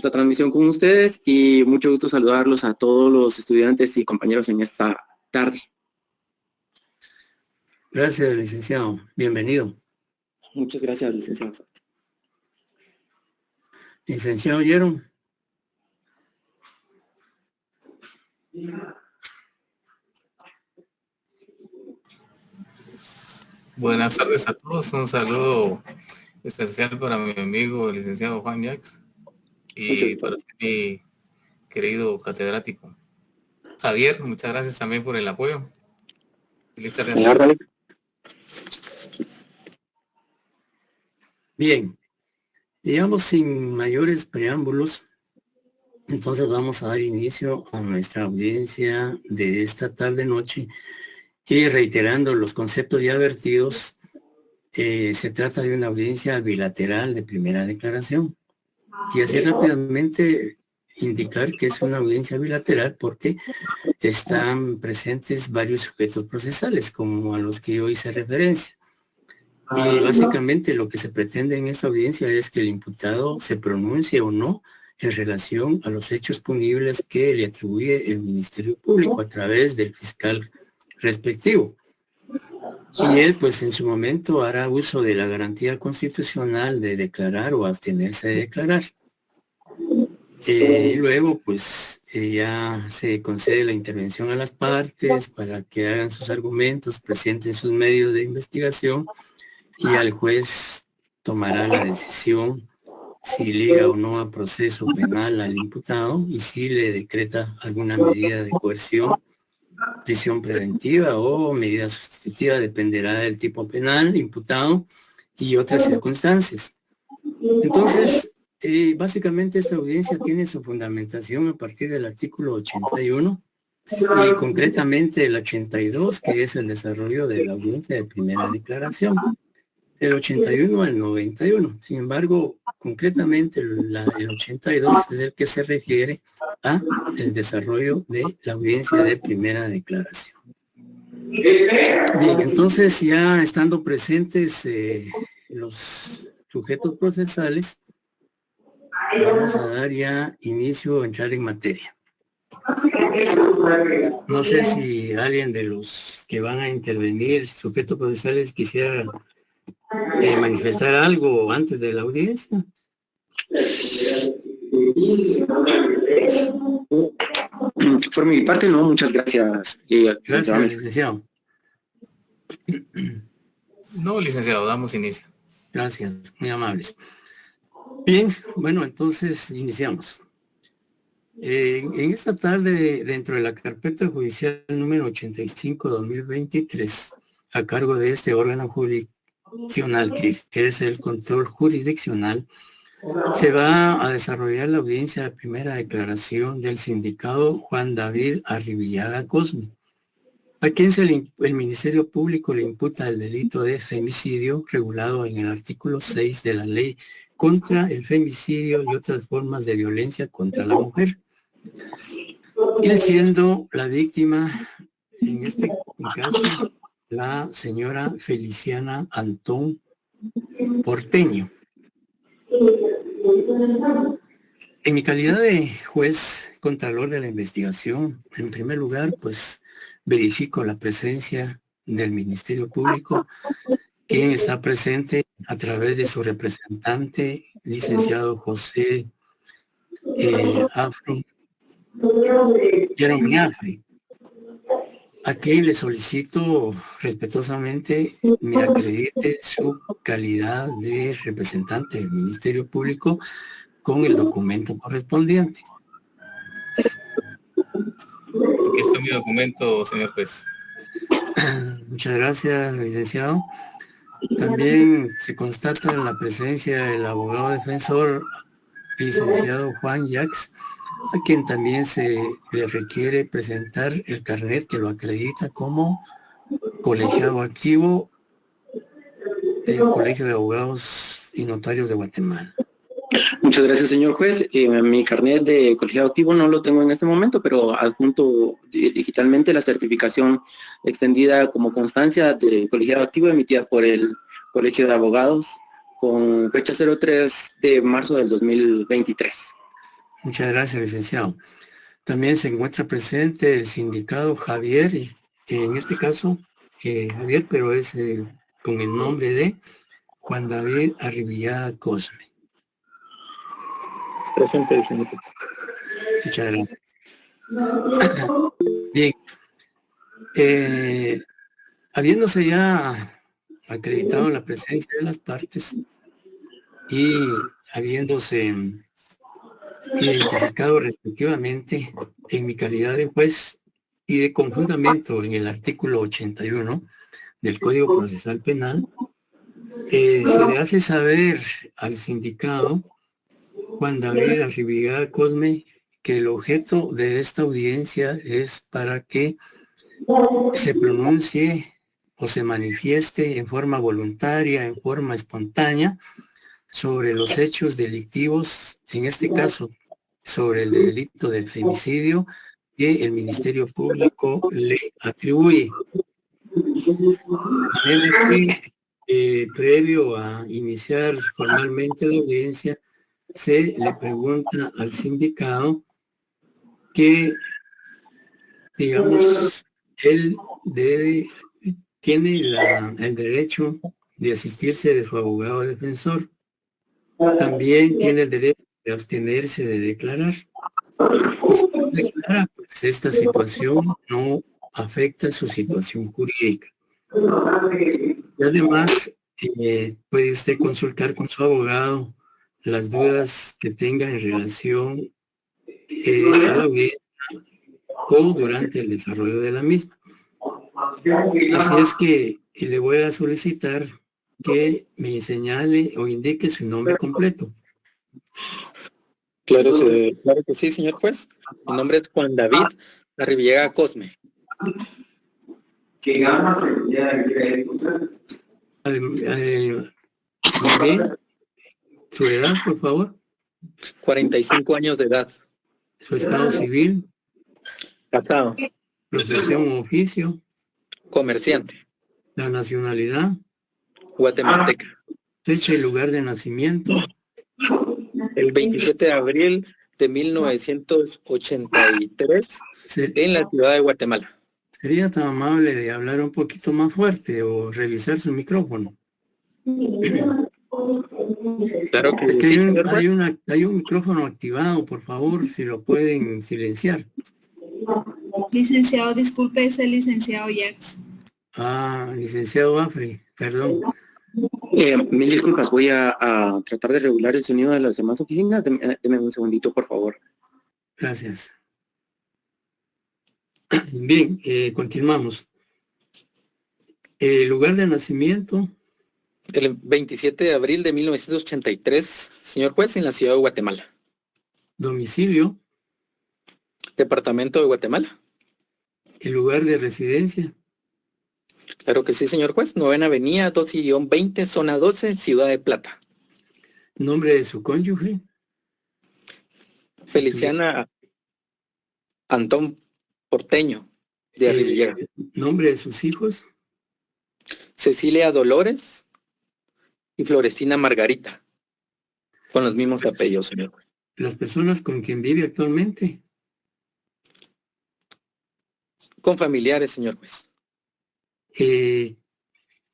esta transmisión con ustedes y mucho gusto saludarlos a todos los estudiantes y compañeros en esta tarde. Gracias, licenciado. Bienvenido. Muchas gracias, licenciado. Licenciado Yeron. Buenas tardes a todos. Un saludo especial para mi amigo el licenciado Juan Jacques y para mi querido catedrático Javier. Muchas gracias también por el apoyo. Feliz tarde. Bien, digamos sin mayores preámbulos, entonces vamos a dar inicio a nuestra audiencia de esta tarde-noche y reiterando los conceptos ya vertidos, se trata de una audiencia bilateral de primera declaración. Y así rápidamente indicar que es una audiencia bilateral porque están presentes varios sujetos procesales, como a los que yo hice referencia. Y básicamente lo que se pretende en esta audiencia es que el imputado se pronuncie o no en relación a los hechos punibles que le atribuye el Ministerio Público a través del fiscal respectivo. Y él, pues en su momento, hará uso de la garantía constitucional de declarar o abstenerse de declarar. Y luego, pues, ya se concede la intervención a las partes para que hagan sus argumentos, presenten sus medios de investigación y al juez tomará la decisión si liga o no a proceso penal al imputado y si le decreta alguna medida de coerción, prisión preventiva o medida sustitutiva, dependerá del tipo penal, imputado y otras circunstancias. Entonces, básicamente esta audiencia tiene su fundamentación a partir del artículo 81 y concretamente el 82, que es el desarrollo de la audiencia de primera declaración. Del 81 al 91. Sin embargo, concretamente el 82 es el que se refiere a el desarrollo de la audiencia de primera declaración. Bien, entonces ya estando presentes los sujetos procesales, vamos a dar ya inicio a entrar en materia. No sé si alguien de los que van a intervenir, sujetos procesales, quisiera manifestar algo antes de la audiencia. Por mi parte, no, muchas gracias. Gracias, licenciado. No, licenciado, damos inicio. Gracias, muy amables. Bien, bueno, entonces iniciamos. En esta tarde, dentro de la carpeta judicial número 85-2023, a cargo de este órgano jurisdiccional, que es el control jurisdiccional, se va a desarrollar la audiencia de primera declaración del sindicado Juan David Arribillaga Cosme, a quien el Ministerio Público le imputa el delito de femicidio regulado en el artículo 6 de la Ley contra el femicidio y otras formas de violencia contra la mujer. Él siendo la víctima, en este caso, la señora Feliciana Antón Porteño. En mi calidad de juez contralor de la investigación, en primer lugar, pues verifico la presencia del Ministerio Público, quien está presente a través de su representante, licenciado José Jeremy Afri, a quien le solicito respetuosamente me acredite su calidad de representante del Ministerio Público con el documento correspondiente. Aquí está mi documento, señor juez. Muchas gracias, licenciado. También se constata la presencia del abogado defensor, licenciado Juan Jacques, a quien también se le requiere presentar el carnet que lo acredita como colegiado activo del Colegio de Abogados y Notarios de Guatemala. Muchas gracias, señor juez. Mi carnet de colegiado activo no lo tengo en este momento, pero adjunto digitalmente la certificación extendida como constancia de colegiado activo emitida por el Colegio de Abogados con fecha 03 de marzo del 2023. Muchas gracias, licenciado. También se encuentra presente el sindicado Javier, y en este caso Javier, pero es con el nombre de Juan David Arribillada Cosme. Presente, señor. Muchas gracias. Bien. Habiéndose ya acreditado la presencia de las partes y habiéndose identificado respectivamente en mi calidad de juez y de conjuntamento en el artículo 81 del Código Procesal Penal, se le hace saber al sindicado Juan David Arribillada Cosme que el objeto de esta audiencia es para que se pronuncie o se manifieste en forma voluntaria, en forma espontánea, sobre los hechos delictivos, en este caso, sobre el delito de femicidio que el Ministerio Público le atribuye. Previo a iniciar formalmente la audiencia, se le pregunta al sindicado que, digamos, él tiene el derecho de asistirse de su abogado defensor. También tiene el derecho de abstenerse de declarar. Y si no declara, pues esta situación no afecta su situación jurídica. Y además, puede usted consultar con su abogado las dudas que tenga en relación a la audiencia o durante el desarrollo de la misma. Así es que le voy a solicitar que me señale o indique su nombre completo. Claro que sí, señor juez. Mi nombre es Juan David Arribillada Cosme. Bien. Su edad, por favor. 45 años de edad. Su estado civil. Casado. Profesión o oficio. Comerciante. La nacionalidad. Guatemalteca. Fecha y lugar de nacimiento. El 27 de abril de 1983 en la ciudad de Guatemala. ¿Sería tan amable de hablar un poquito más fuerte o revisar su micrófono? Claro que es que sí, hay un micrófono activado, por favor, si lo pueden silenciar. Licenciado, disculpe, es el licenciado Jax. Licenciado Afri, perdón. Mil disculpas, voy a tratar de regular el sonido de las demás oficinas. Deme un segundito, por favor. Gracias. Bien, continuamos. Lugar de nacimiento. El 27 de abril de 1983, señor juez, en la ciudad de Guatemala. Domicilio. Departamento de Guatemala. El lugar de residencia. Claro que sí, señor juez. 9ª Avenida, 12-20, zona 12, Ciudad de Plata. Nombre de su cónyuge. Feliciana Antón Porteño, de Arribillada. Nombre de sus hijos. Cecilia Dolores y Florestina Margarita. Con los mismos apellidos, señor juez. Las personas con quien vive actualmente. Con familiares, señor juez.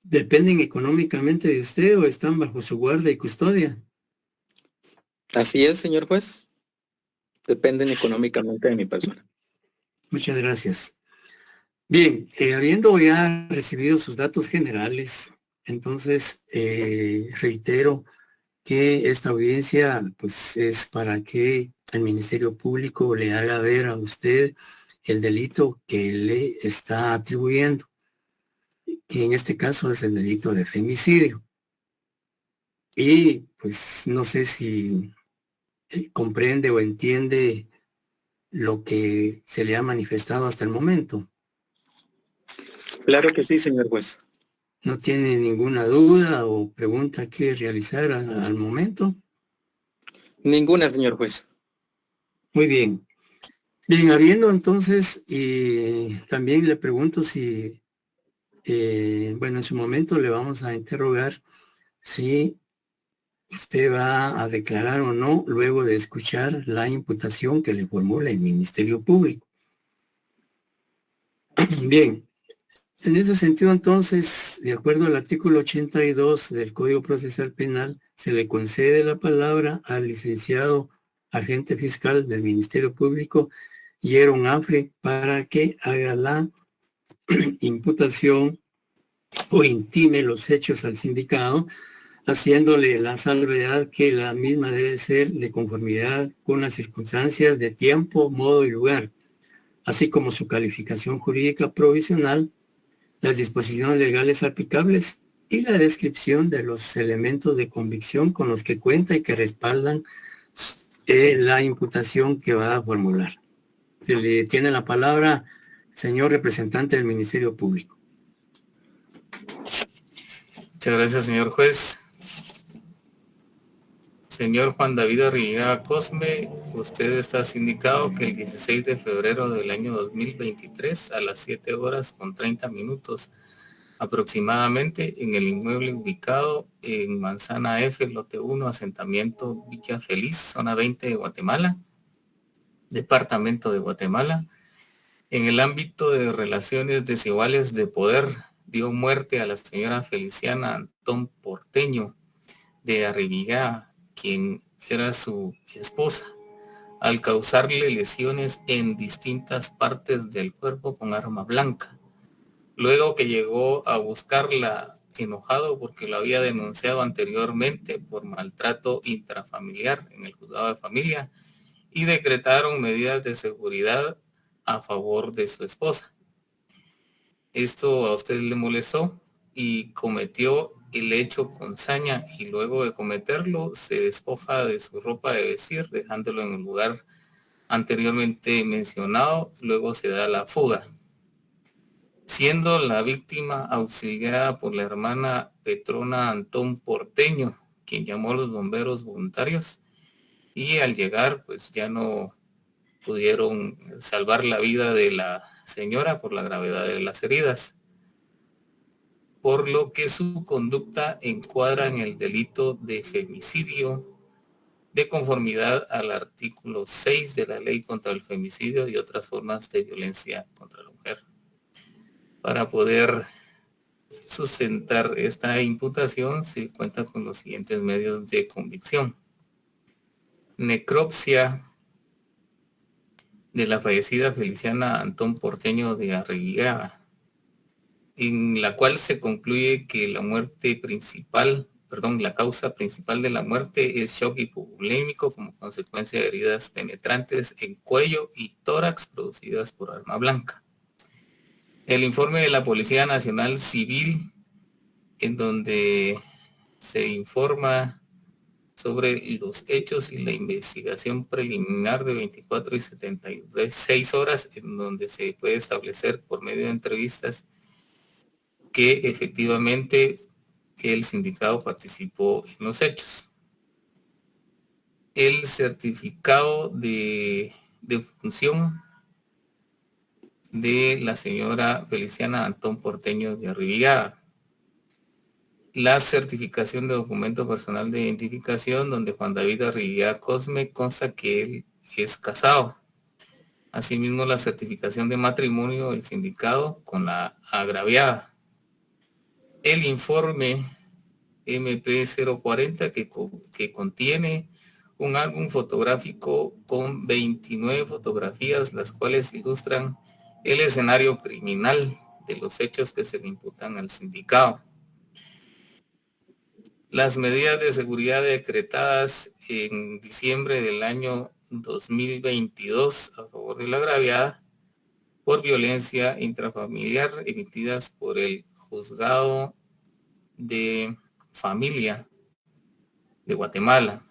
¿Dependen económicamente de usted o están bajo su guarda y custodia? Así es, señor juez. Dependen económicamente de mi persona. Muchas gracias. Bien, habiendo ya recibido sus datos generales, entonces reitero que esta audiencia pues es para que el Ministerio Público le haga ver a usted el delito que le está atribuyendo, que en este caso es el delito de femicidio. Y pues no sé si comprende o entiende lo que se le ha manifestado hasta el momento. Claro que sí, señor juez. ¿No tiene ninguna duda o pregunta que realizar al momento? Ninguna, señor juez. Muy bien. Bien, habiendo entonces, también le pregunto si, bueno, en su momento le vamos a interrogar si usted va a declarar o no luego de escuchar la imputación que le formula el Ministerio Público. Bien, en ese sentido entonces, de acuerdo al artículo 82 del Código Procesal Penal, se le concede la palabra al licenciado agente fiscal del Ministerio Público, Jeron Afre, para que haga la imputación o intime los hechos al sindicado, haciéndole la salvedad que la misma debe ser de conformidad con las circunstancias de tiempo, modo y lugar, así como su calificación jurídica provisional, las disposiciones legales aplicables y la descripción de los elementos de convicción con los que cuenta y que respaldan la imputación que va a formular. Se le tiene la palabra, señor representante del Ministerio Público. Muchas gracias, señor juez. Señor Juan David Arriaga Cosme, usted está sindicado que el 16 de febrero del año 2023 a las 7:30 aproximadamente en el inmueble ubicado en Manzana F, lote 1, asentamiento Villa Feliz, zona 20 de Guatemala, departamento de Guatemala, en el ámbito de relaciones desiguales de poder, dio muerte a la señora Feliciana Antón Porteño de Arriaga, quien era su esposa, al causarle lesiones en distintas partes del cuerpo con arma blanca. Luego que llegó a buscarla enojado porque lo había denunciado anteriormente por maltrato intrafamiliar en el juzgado de familia, y decretaron medidas de seguridad a favor de su esposa. Esto a usted le molestó y cometió el hecho con saña, y luego de cometerlo se despoja de su ropa de vestir, dejándolo en el lugar anteriormente mencionado. Luego se da la fuga, siendo la víctima auxiliada por la hermana Petrona Antón Porteño, quien llamó a los bomberos voluntarios, y al llegar pues ya no pudieron salvar la vida de la señora por la gravedad de las heridas, por lo que su conducta encuadra en el delito de femicidio de conformidad al artículo 6 de la Ley contra el Femicidio y otras formas de violencia contra la mujer. Para poder sustentar esta imputación se cuenta con los siguientes medios de convicción: necropsia de la fallecida Feliciana Antón Porteño de Arriaga, en la cual se concluye que la causa principal de la muerte es shock hipovolémico como consecuencia de heridas penetrantes en cuello y tórax producidas por arma blanca. El informe de la Policía Nacional Civil, en donde se informa sobre los hechos y la investigación preliminar de 24 y 76 horas, en donde se puede establecer por medio de entrevistas que efectivamente el sindicado participó en los hechos. El certificado de función de la señora Feliciana Antón Porteño de Arriaga. La certificación de documento personal de identificación, donde Juan David Arriaga Cosme consta que él es casado. Asimismo, la certificación de matrimonio del sindicado con la agraviada. El informe MP040 que contiene un álbum fotográfico con 29 fotografías, las cuales ilustran el escenario criminal de los hechos que se le imputan al sindicado. Las medidas de seguridad decretadas en diciembre del año 2022 a favor de la agraviada por violencia intrafamiliar, emitidas por el Juzgado de Familia de Guatemala.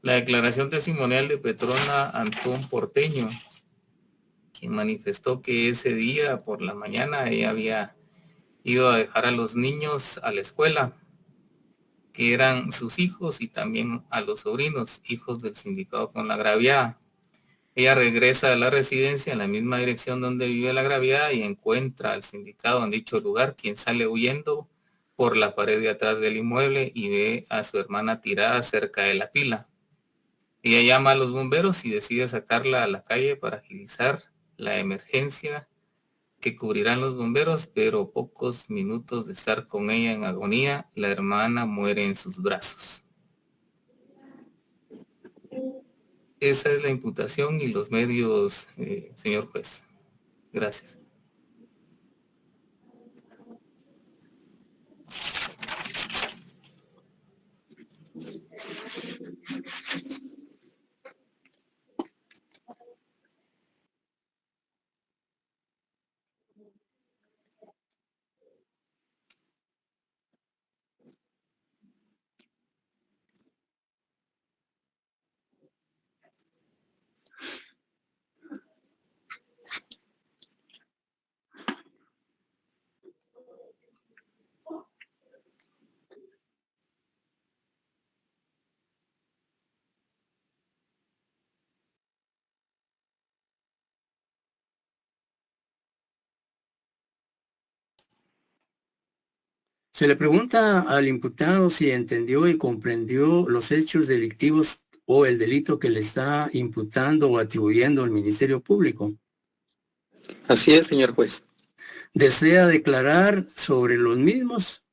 La declaración testimonial de Petrona Antón Porteño, quien manifestó que ese día por la mañana ella había ido a dejar a los niños a la escuela, que eran sus hijos, y también a los sobrinos, hijos del sindicado con la agraviada. Ella regresa a la residencia en la misma dirección donde vive la agraviada y encuentra al sindicado en dicho lugar, quien sale huyendo por la pared de atrás del inmueble y ve a su hermana tirada cerca de la pila. Ella llama a los bomberos y decide sacarla a la calle para agilizar la emergencia que cubrirán los bomberos, pero pocos minutos de estar con ella en agonía, la hermana muere en sus brazos. Esa es la imputación y los medios, señor juez. Gracias. Se le pregunta al imputado si entendió y comprendió los hechos delictivos o el delito que le está imputando o atribuyendo al Ministerio Público. Así es, señor juez. ¿Desea declarar sobre los mismos?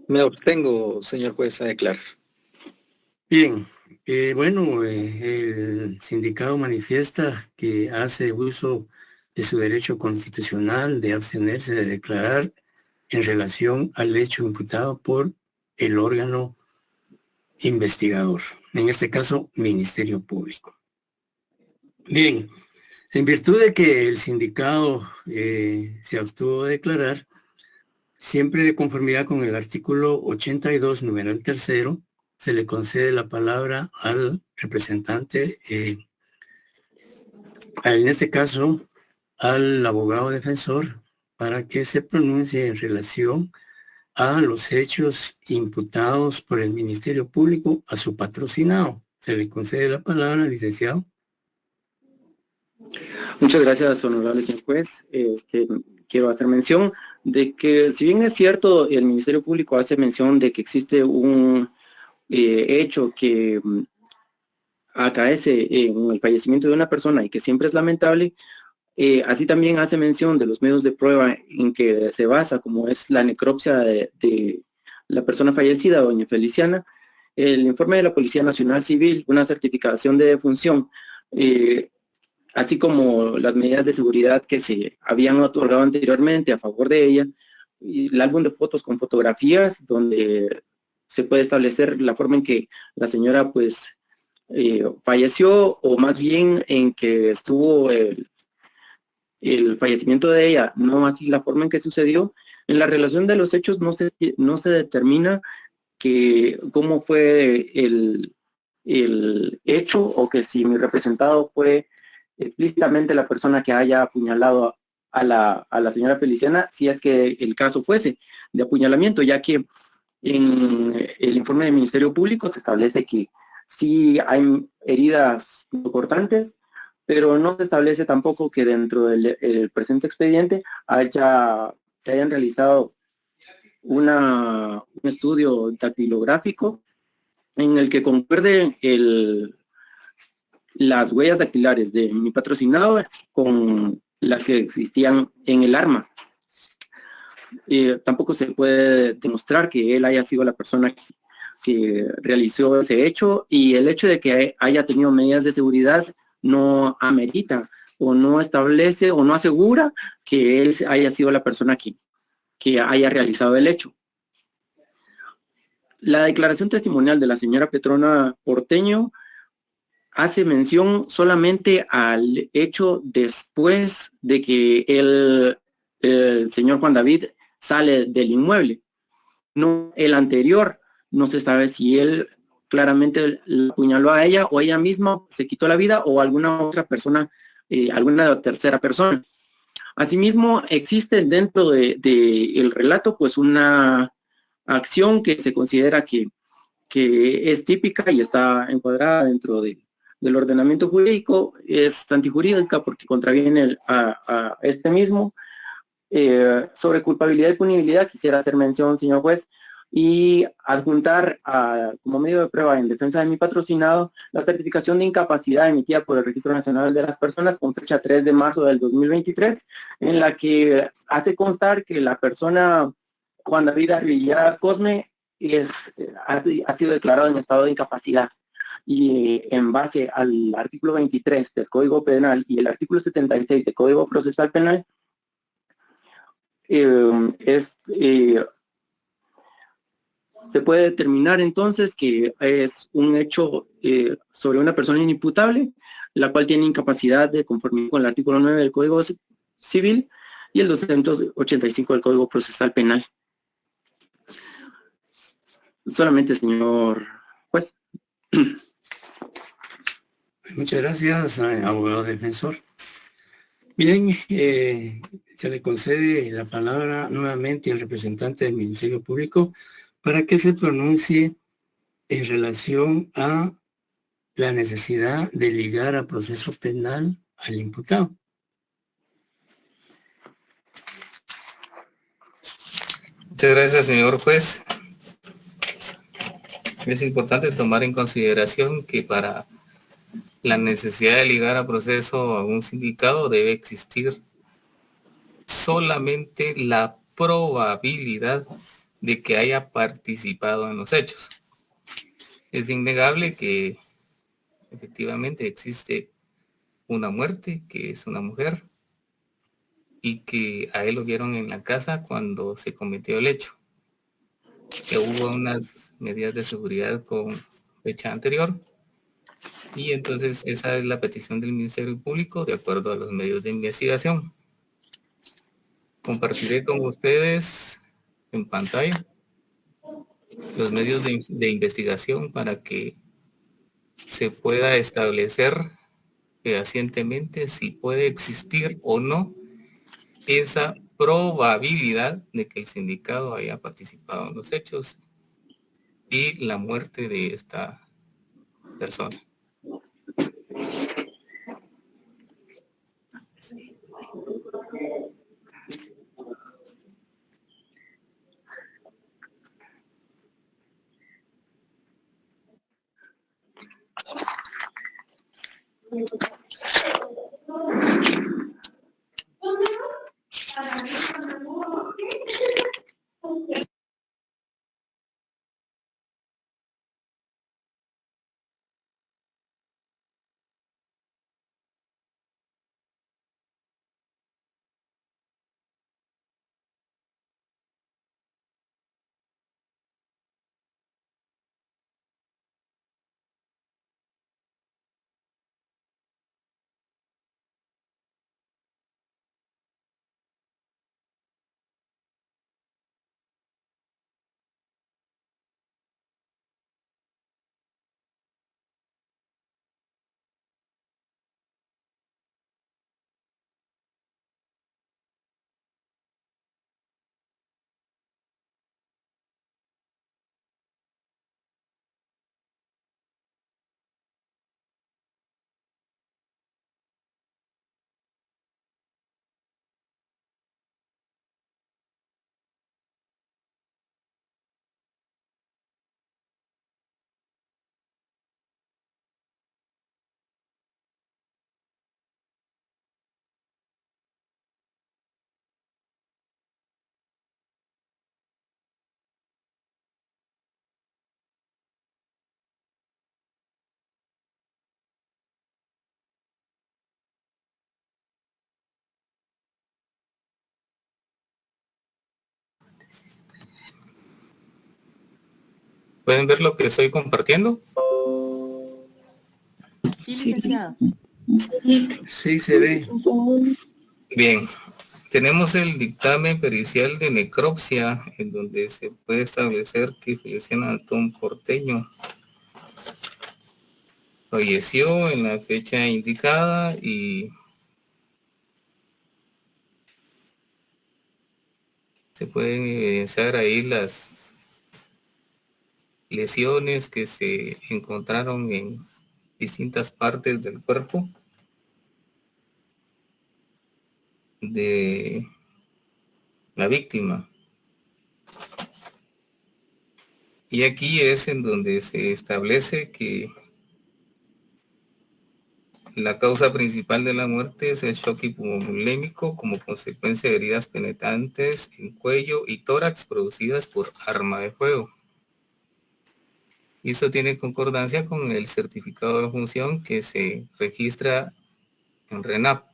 Me abstengo, señor juez, a declarar. Bien, el sindicato manifiesta que hace uso de su derecho constitucional de abstenerse de declarar en relación al hecho imputado por el órgano investigador, en este caso, Ministerio Público. Bien, en virtud de que el sindicato se abstuvo de declarar, siempre de conformidad con el artículo 82, numeral 3, se le concede la palabra al representante, en este caso, al abogado defensor, para que se pronuncie en relación a los hechos imputados por el Ministerio Público a su patrocinado. Se le concede la palabra, licenciado. Muchas gracias, honorable señor juez. Quiero hacer mención de que, si bien es cierto, el Ministerio Público hace mención de que existe un hecho que acaece en el fallecimiento de una persona y que siempre es lamentable, así también hace mención de los medios de prueba en que se basa, como es la necropsia de la persona fallecida, doña Feliciana, el informe de la Policía Nacional Civil, una certificación de defunción, así como las medidas de seguridad que se habían otorgado anteriormente a favor de ella, y el álbum de fotos con fotografías donde se puede establecer la forma en que la señora pues falleció, o más bien en que estuvo el fallecimiento de ella, no así la forma en que sucedió. En la relación de los hechos no se determina cómo fue el hecho, o que si mi representado fue explícitamente la persona que haya apuñalado a la señora Feliciana, si es que el caso fuese de apuñalamiento, ya que en el informe del Ministerio Público se establece que sí hay heridas cortantes, pero no se establece tampoco que dentro del presente expediente se hayan realizado un estudio dactilográfico en el que concuerde las huellas dactilares de mi patrocinado con las que existían en el arma. Tampoco se puede demostrar que él haya sido la persona que realizó ese hecho, y el hecho de que haya tenido medidas de seguridad no amerita o no establece o no asegura que él haya sido la persona que haya realizado el hecho. La declaración testimonial de la señora Petrona Porteño hace mención solamente al hecho después de que el señor Juan David sale del inmueble. No el anterior. No se sabe si él claramente la apuñaló a ella, o ella misma se quitó la vida, o alguna otra persona, alguna tercera persona. Asimismo, existe dentro del relato pues una acción que se considera que es típica y está encuadrada dentro del ordenamiento jurídico, es antijurídica porque contraviene a este mismo, Sobre culpabilidad y punibilidad, quisiera hacer mención, señor juez, y adjuntar como medio de prueba en defensa de mi patrocinado la certificación de incapacidad emitida por el Registro Nacional de las Personas con fecha 3 de marzo del 2023, en la que hace constar que la persona Juan David Arrillada Cosme ha sido declarado en estado de incapacidad. Y en base al artículo 23 del Código Penal y el artículo 76 del Código Procesal Penal, se puede determinar entonces que es un hecho sobre una persona inimputable, la cual tiene incapacidad de conformidad con el artículo 9 del Código Civil y el 285 del Código Procesal Penal. Solamente, señor juez. Muchas gracias, abogado defensor. Bien, se le concede la palabra nuevamente al representante del Ministerio Público para que se pronuncie en relación a la necesidad de ligar a proceso penal al imputado. Muchas gracias, señor juez. Es importante tomar en consideración que para la necesidad de ligar a proceso a un sindicado debe existir solamente la probabilidad de que haya participado en los hechos. Es innegable que efectivamente existe una muerte, que es una mujer, y que a él lo vieron en la casa cuando se cometió el hecho. Que hubo unas medidas de seguridad con fecha anterior, y entonces esa es la petición del Ministerio Público de acuerdo a los medios de investigación. Compartiré con ustedes en pantalla los medios de investigación para que se pueda establecer fehacientemente si puede existir o no esa probabilidad de que el sindicado haya participado en los hechos y la muerte de esta persona. ¿Pueden ver lo que estoy compartiendo? Sí, licenciado. Sí, se ve. Bien, tenemos el dictamen pericial de necropsia en donde se puede establecer que Feliciano Antón Porteño falleció en la fecha indicada y se pueden evidenciar ahí las lesiones que se encontraron en distintas partes del cuerpo de la víctima. Y aquí es en donde se establece que la causa principal de la muerte es el shock hipovolémico como consecuencia de heridas penetrantes en cuello y tórax producidas por arma de fuego. Y esto tiene concordancia con el certificado de función que se registra en RENAP,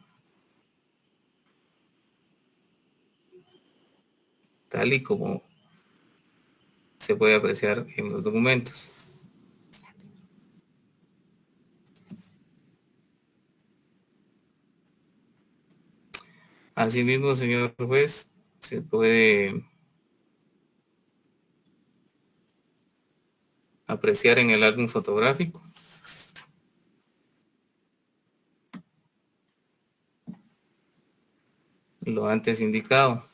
tal y como se puede apreciar en los documentos. Asimismo, señor juez, se puede apreciar en el álbum fotográfico lo antes indicado.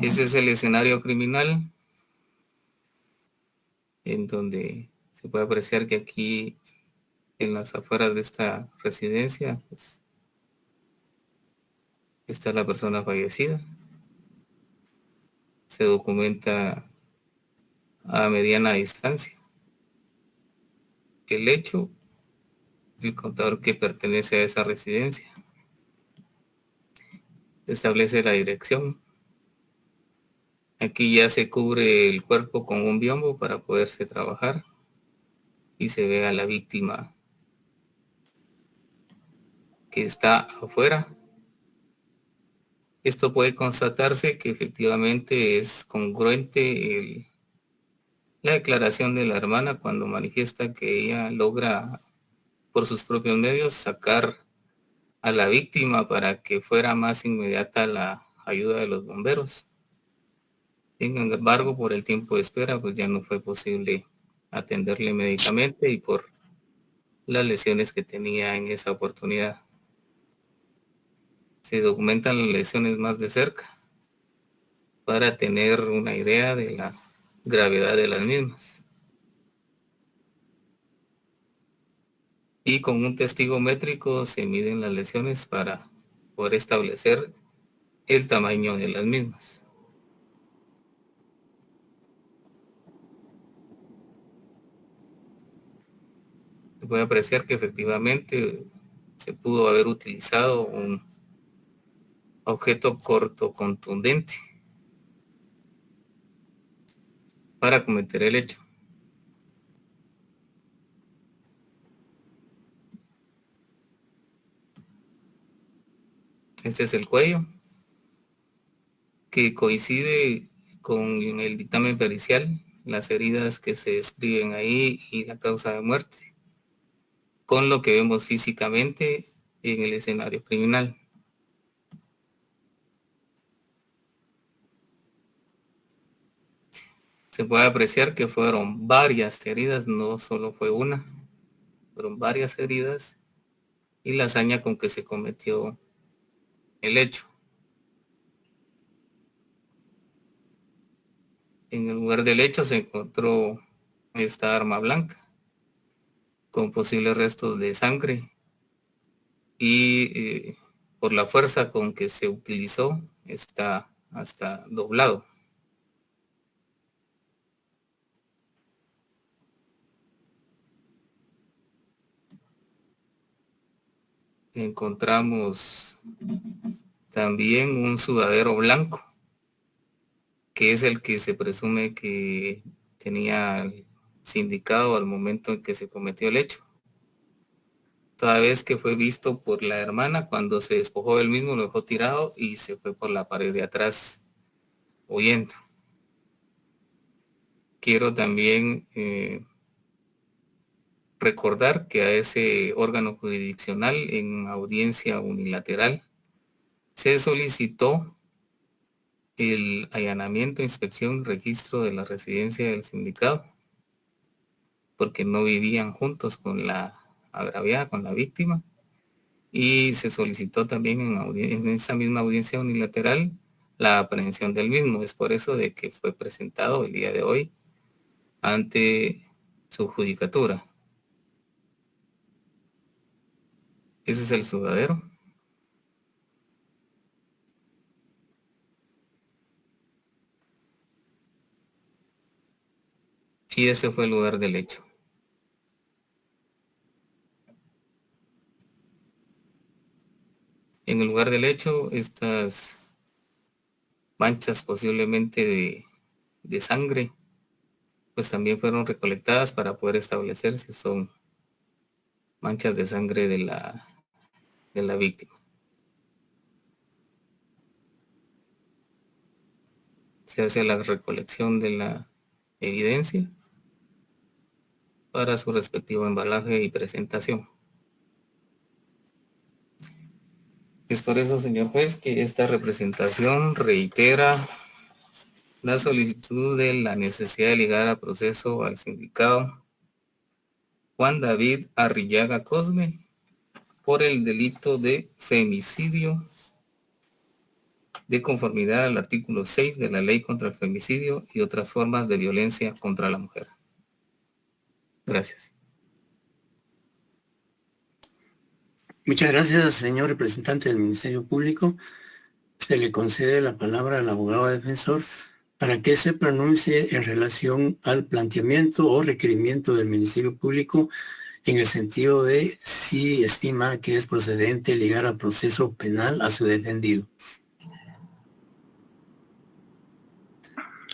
Ese es el escenario criminal en donde se puede apreciar que aquí en las afueras de esta residencia pues, está la persona fallecida. Se documenta a mediana distancia el hecho, el contador que pertenece a esa residencia. Se establece la dirección. Aquí ya se cubre el cuerpo con un biombo para poderse trabajar y se ve a la víctima que está afuera. Esto puede constatarse que efectivamente es congruente la declaración de la hermana cuando manifiesta que ella logra por sus propios medios sacar a la víctima para que fuera más inmediata la ayuda de los bomberos. Sin embargo, por el tiempo de espera, pues ya no fue posible atenderle médicamente y por las lesiones que tenía en esa oportunidad. Se documentan las lesiones más de cerca para tener una idea de la gravedad de las mismas. Y con un testigo métrico se miden las lesiones para poder establecer el tamaño de las mismas. Se puede apreciar que efectivamente se pudo haber utilizado un objeto corto contundente para cometer el hecho. Este es el cuello, que coincide con el dictamen pericial, las heridas que se describen ahí y la causa de muerte, con lo que vemos físicamente en el escenario criminal. Se puede apreciar que fueron varias heridas, no solo fue una, fueron varias heridas y la hazaña con que se cometió el hecho. En el lugar del hecho se encontró esta arma blanca con posibles restos de sangre y por la fuerza con que se utilizó está hasta doblado. Encontramos también un sudadero blanco, que es el que se presume que tenía el sindicado al momento en que se cometió el hecho. Toda vez que fue visto por la hermana, cuando se despojó del mismo, lo dejó tirado y se fue por la pared de atrás huyendo. Quiero también recordar que a ese órgano jurisdiccional en audiencia unilateral se solicitó el allanamiento, inspección, registro de la residencia del sindicado, porque no vivían juntos con la agraviada, con la víctima, y se solicitó también en esa misma audiencia unilateral la aprehensión del mismo. Es por eso de que fue presentado el día de hoy ante su judicatura. Ese es el sudadero. y ese fue el lugar del hecho. En el lugar del hecho, estas manchas posiblemente de sangre, pues también fueron recolectadas para poder establecer si son manchas de sangre de la víctima. Se hace la recolección de la evidencia para su respectivo embalaje y presentación. Es por eso, señor juez, que esta representación reitera la solicitud de la necesidad de ligar a proceso al sindicado Juan David Arrillaga Cosme por el delito de femicidio de conformidad al artículo 6 de la Ley contra el Femicidio y otras formas de violencia contra la mujer. Gracias. Muchas gracias, señor representante del Ministerio Público. Se le concede la palabra al abogado defensor para que se pronuncie en relación al planteamiento o requerimiento del Ministerio Público en el sentido de si estima que es procedente ligar a proceso penal a su defendido.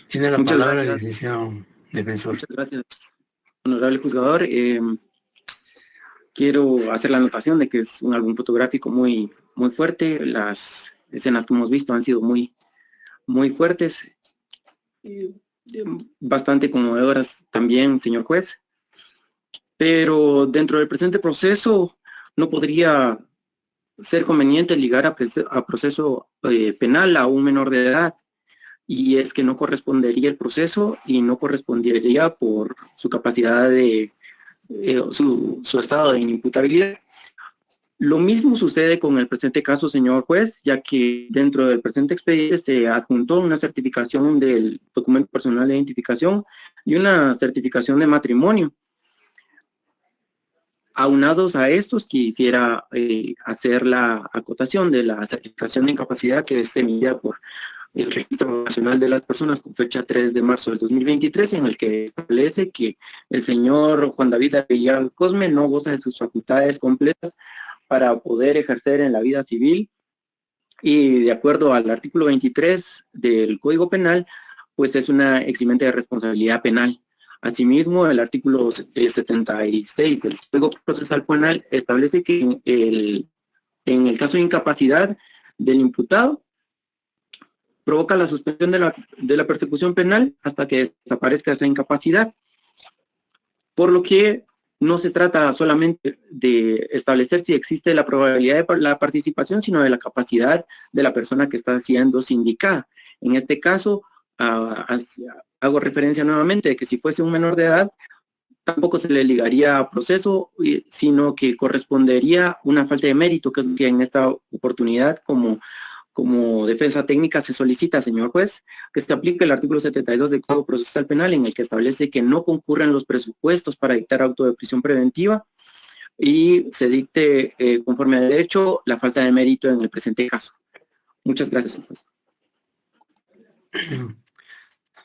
Tiene la palabra el licenciado defensor. Muchas gracias, honorable juzgador. Quiero hacer la anotación de que es un álbum fotográfico muy fuerte. Las escenas que hemos visto han sido muy fuertes, bastante conmovedoras también, señor juez. Pero dentro del presente proceso no podría ser conveniente ligar a proceso penal a un menor de edad. Y es que no correspondería el proceso y no correspondería por su capacidad de su estado de inimputabilidad. Lo mismo sucede con el presente caso, señor juez, ya que dentro del presente expediente se adjuntó una certificación del documento personal de identificación y una certificación de matrimonio. Aunados a estos, quisiera hacer la acotación de la certificación de incapacidad que es emitida por el Registro Nacional de las Personas con fecha 3 de marzo del 2023, en el que establece que el señor Juan David Arrillaga Cosme no goza de sus facultades completas para poder ejercer en la vida civil, y de acuerdo al artículo 23 del Código Penal, pues es una eximente de responsabilidad penal. Asimismo, el artículo 76 del Código Procesal Penal establece que en el caso de incapacidad del imputado, provoca la suspensión de la persecución penal hasta que desaparezca esa incapacidad, por lo que no se trata solamente de establecer si existe la probabilidad de la participación, sino de la capacidad de la persona que está siendo sindicada. En este caso, hago referencia nuevamente de que si fuese un menor de edad, tampoco se le ligaría a proceso, sino que correspondería una falta de mérito, que es que en esta oportunidad como defensa técnica se solicita, señor juez, que se aplique el artículo 72 del Código Procesal Penal, en el que establece que no concurren los presupuestos para dictar auto de prisión preventiva y se dicte conforme a derecho la falta de mérito en el presente caso. Muchas gracias, señor juez.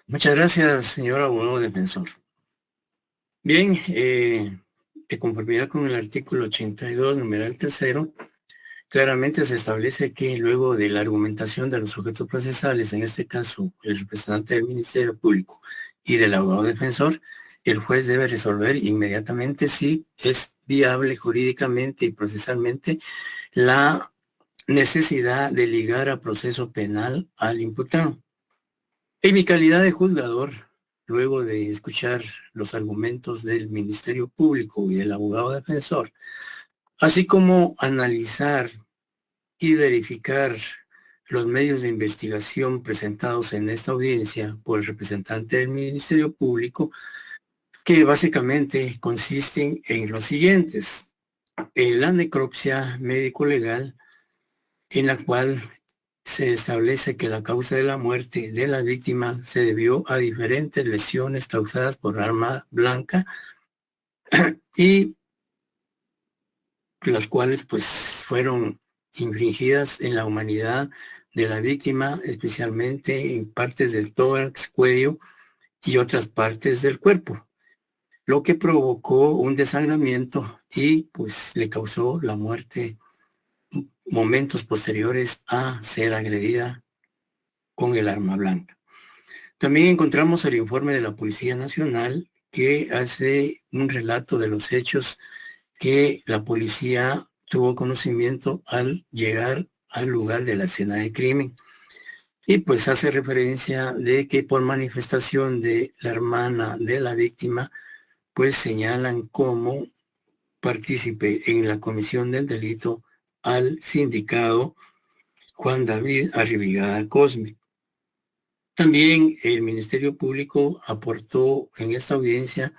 Muchas gracias, señor abogado defensor. Bien, de conformidad con el artículo 82, numeral 3, claramente se establece que luego de la argumentación de los sujetos procesales, en este caso el representante del Ministerio Público y del abogado defensor, el juez debe resolver inmediatamente si es viable jurídicamente y procesalmente la necesidad de ligar a proceso penal al imputado. En mi calidad de juzgador, luego de escuchar los argumentos del Ministerio Público y del abogado defensor, así como analizar y verificar los medios de investigación presentados en esta audiencia por el representante del Ministerio Público, que básicamente consisten en los siguientes. La necropsia médico-legal, en la cual se establece que la causa de la muerte de la víctima se debió a diferentes lesiones causadas por arma blanca y las cuales pues fueron infligidas en la humanidad de la víctima, especialmente en partes del tórax, cuello y otras partes del cuerpo. lo que provocó un desangramiento y pues le causó la muerte momentos posteriores a ser agredida con el arma blanca. También encontramos el informe de la Policía Nacional que hace un relato de los hechos que la policía tuvo conocimiento al llegar al lugar de la escena de crimen. Y pues hace referencia de que por manifestación de la hermana de la víctima, pues señalan como partícipe en la comisión del delito al sindicado Juan David Arribigada Cosme. También el Ministerio Público aportó en esta audiencia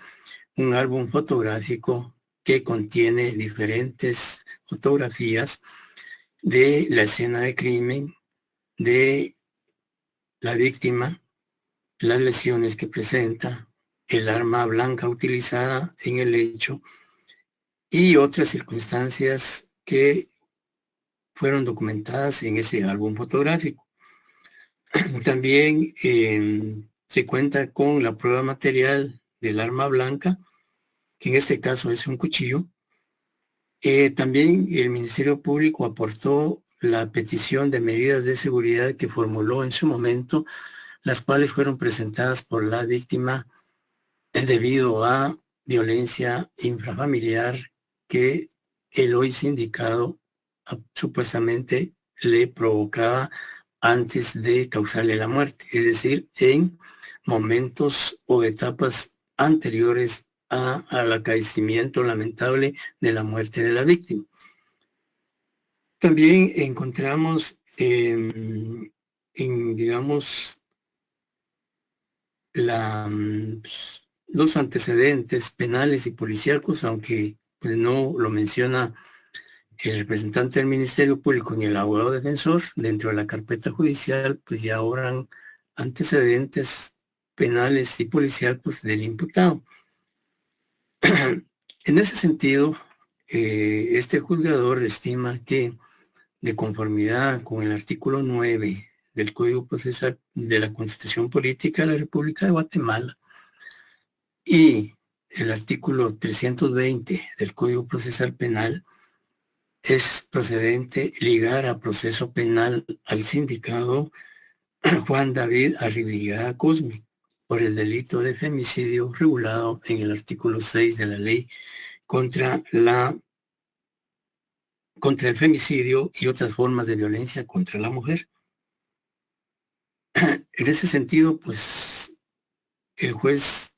un álbum fotográfico que contiene diferentes fotografías de la escena de crimen, de la víctima, las lesiones que presenta, el arma blanca utilizada en el hecho y otras circunstancias que fueron documentadas en ese álbum fotográfico. También se cuenta con la prueba material del arma blanca, que en este caso es un cuchillo. También el Ministerio Público aportó la petición de medidas de seguridad que formuló en su momento, las cuales fueron presentadas por la víctima debido a violencia intrafamiliar que el hoy sindicado supuestamente le provocaba antes de causarle la muerte, es decir, en momentos o etapas anteriores al acaecimiento lamentable de la muerte de la víctima. También encontramos, digamos, los antecedentes penales y policíacos, aunque pues, no lo menciona el representante del Ministerio Público ni el abogado defensor, dentro de la carpeta judicial, pues ya habrán antecedentes penales y policíacos del imputado. En ese sentido, este juzgador estima que, de conformidad con el artículo 9 del Código Procesal de la Constitución Política de la República de Guatemala y el artículo 320 del Código Procesal Penal, es procedente ligar a proceso penal al sindicado Juan David Arribigada Cosme por el delito de femicidio regulado en el artículo 6 de la ley contra el femicidio y otras formas de violencia contra la mujer. En ese sentido, pues, el juez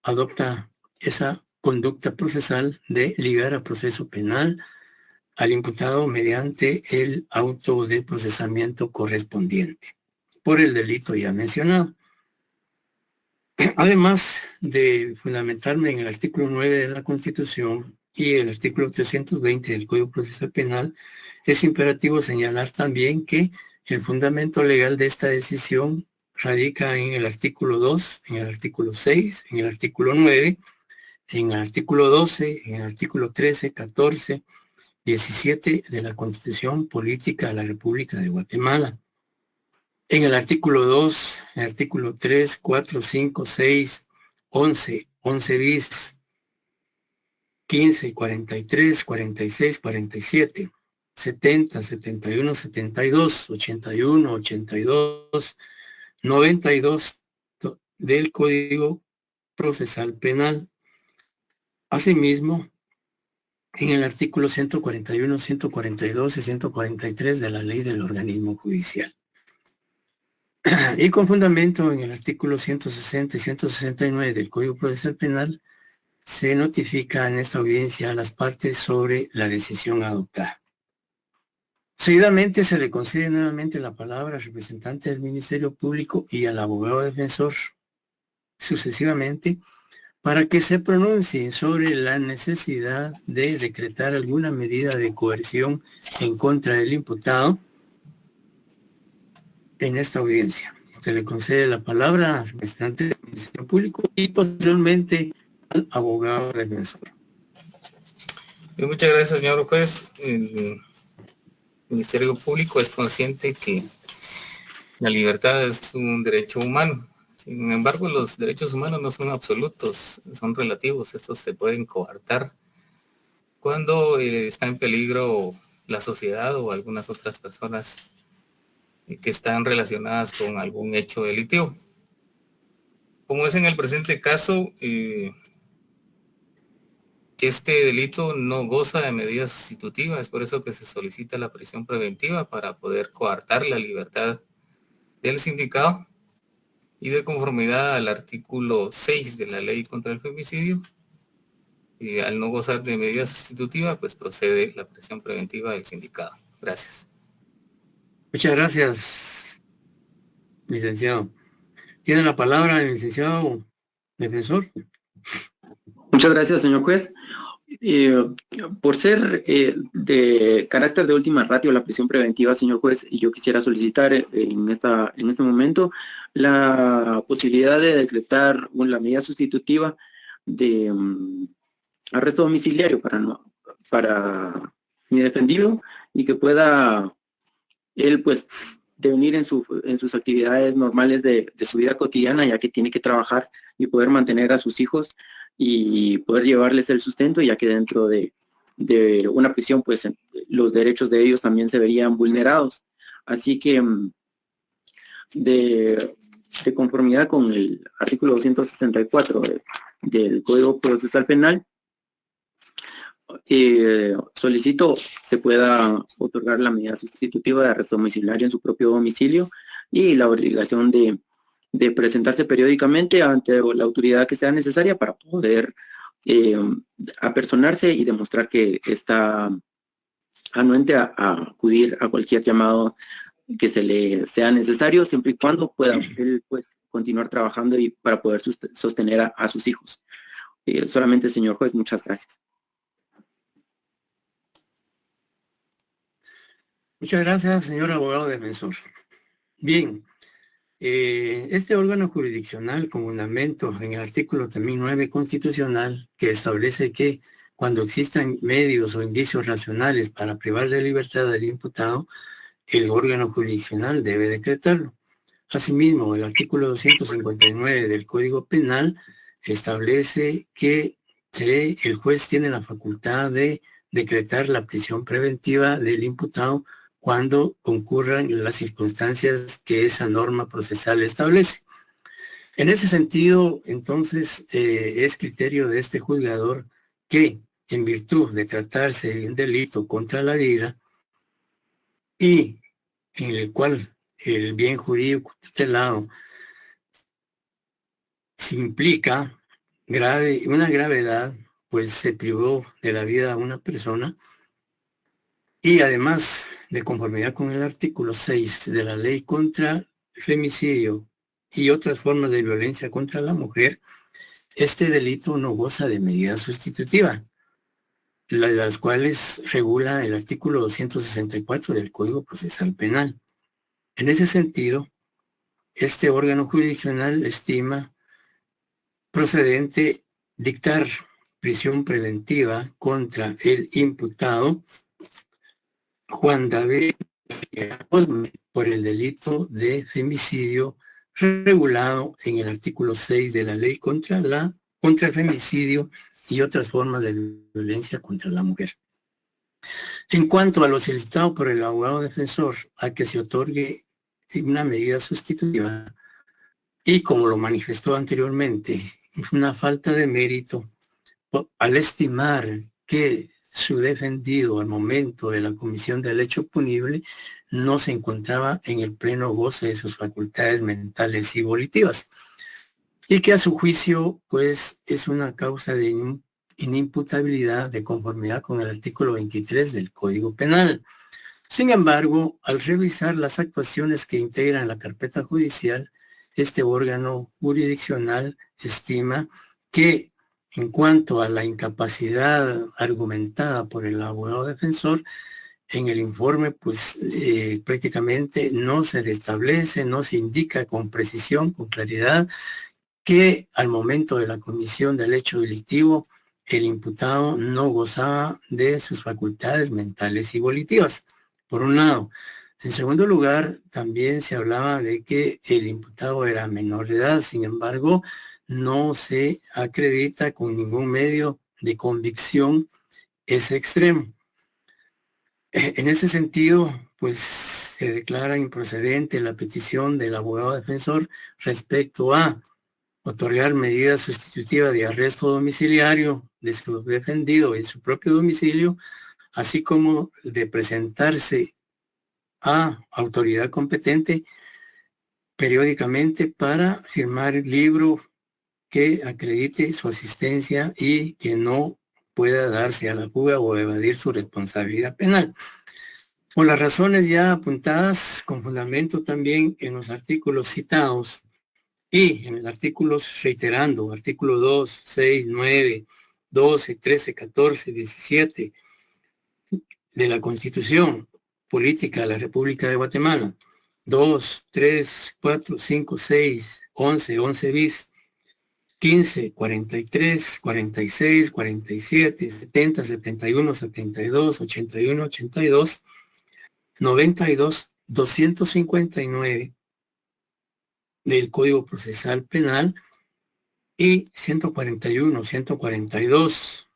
adopta esa conducta procesal de ligar a proceso penal al imputado mediante el auto de procesamiento correspondiente por el delito ya mencionado. Además de fundamentarme en el artículo 9 de la Constitución y el artículo 320 del Código Procesal Penal, es imperativo señalar también que el fundamento legal de esta decisión radica en el artículo 2, en el artículo 6, en el artículo 9, en el artículo 12, en el artículo 13, 14, 17 de la Constitución Política de la República de Guatemala. En el artículo 2, el artículo 3, 4, 5, 6, 11, 11 bis, 15, 43, 46, 47, 70, 71, 72, 81, 82, 92 del Código Procesal Penal. Asimismo, en el artículo 141, 142 y 143 de la Ley del Organismo Judicial. Y con fundamento en el artículo 160 y 169 del Código Procesal Penal, se notifica en esta audiencia a las partes sobre la decisión adoptada. Seguidamente se le concede nuevamente la palabra al representante del Ministerio Público y al abogado defensor, sucesivamente, para que se pronuncien sobre la necesidad de decretar alguna medida de coerción en contra del imputado en esta audiencia. Se le concede la palabra al representante del Ministerio Público y posteriormente al abogado defensor. Muchas gracias, señor juez. El Ministerio Público es consciente que la libertad es un derecho humano. Sin embargo, los derechos humanos no son absolutos, son relativos. Estos se pueden coartar cuando está en peligro la sociedad o algunas otras personas que están relacionadas con algún hecho delictivo. Como es en el presente caso, este delito no goza de medidas sustitutivas, es por eso que se solicita la prisión preventiva para poder coartar la libertad del sindicado, y de conformidad al artículo 6 de la ley contra el femicidio, al no gozar de medida sustitutiva, pues procede la prisión preventiva del sindicado. Gracias. Muchas gracias, licenciado. Tiene la palabra el licenciado defensor. Muchas gracias, señor juez. Por ser de carácter de última ratio la prisión preventiva, señor juez, yo quisiera solicitar en este momento la posibilidad de decretar la medida sustitutiva de arresto domiciliario para mi defendido, y que pueda él pues devenir en sus actividades normales de su vida cotidiana, ya que tiene que trabajar y poder mantener a sus hijos y poder llevarles el sustento, ya que dentro de una prisión pues los derechos de ellos también se verían vulnerados. Así que de conformidad con el artículo 264 del Código Procesal Penal, solicito se pueda otorgar la medida sustitutiva de arresto domiciliario en su propio domicilio, y la obligación de presentarse periódicamente ante la autoridad que sea necesaria para poder apersonarse y demostrar que está anuente a acudir a cualquier llamado que se le sea necesario, siempre y cuando pueda él pues continuar trabajando y para poder sostener a sus hijos. Solamente, señor juez, muchas gracias. Muchas gracias, señor abogado defensor. Bien, este órgano jurisdiccional con fundamento en el artículo también 9 constitucional, que establece que cuando existan medios o indicios racionales para privar de libertad al imputado, el órgano jurisdiccional debe decretarlo. Asimismo, el artículo 259 del Código Penal establece que el juez tiene la facultad de decretar la prisión preventiva del imputado cuando concurran las circunstancias que esa norma procesal establece. En ese sentido, entonces, es criterio de este juzgador que, en virtud de tratarse de un delito contra la vida y en el cual el bien jurídico tutelado se implica una gravedad, pues se privó de la vida a una persona, y además, de conformidad con el artículo 6 de la ley contra el femicidio y otras formas de violencia contra la mujer, este delito no goza de medida sustitutiva, las cuales regula el artículo 264 del Código Procesal Penal. En ese sentido, este órgano jurisdiccional estima procedente dictar prisión preventiva contra el imputado Juan David por el delito de femicidio regulado en el artículo 6 de la ley contra el femicidio y otras formas de violencia contra la mujer. En cuanto a lo solicitado por el abogado defensor a que se otorgue una medida sustitutiva, y como lo manifestó anteriormente, una falta de mérito al estimar que su defendido al momento de la comisión del hecho punible no se encontraba en el pleno goce de sus facultades mentales y volitivas, y que a su juicio pues es una causa de inimputabilidad de conformidad con el artículo 23 del Código Penal. Sin embargo, al revisar las actuaciones que integran la carpeta judicial, este órgano jurisdiccional estima que en cuanto a la incapacidad argumentada por el abogado defensor, en el informe pues prácticamente no se establece, no se indica con precisión, con claridad, que al momento de la comisión del hecho delictivo el imputado no gozaba de sus facultades mentales y volitivas. Por un lado. En segundo lugar, también se hablaba de que el imputado era menor de edad, sin embargo, no se acredita con ningún medio de convicción ese extremo. En ese sentido, pues se declara improcedente la petición del abogado defensor respecto a otorgar medida sustitutiva de arresto domiciliario de su defendido en su propio domicilio, así como de presentarse a autoridad competente periódicamente para firmar el libro que acredite su asistencia y que no pueda darse a la fuga o evadir su responsabilidad penal. Por las razones ya apuntadas, con fundamento también en los artículos citados y en los artículos reiterando, artículo 2, 6, 9, 12, 13, 14, 17 de la Constitución Política de la República de Guatemala, 2, 3, 4, 5, 6, 11, 11 bis, 15, 43, 46, 47, 70, 71, 72, 81, 82, 92, 259 del Código Procesal Penal y 141, 142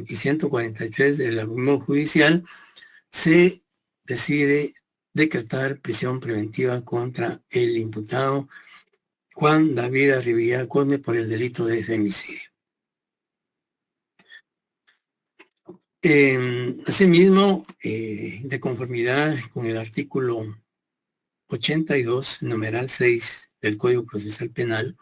y 143 del mismo judicial, se decide decretar prisión preventiva contra el imputado Juan David Arribilla Cosme por el delito de femicidio. Asimismo, de conformidad con el artículo 82, numeral 6 del Código Procesal Penal,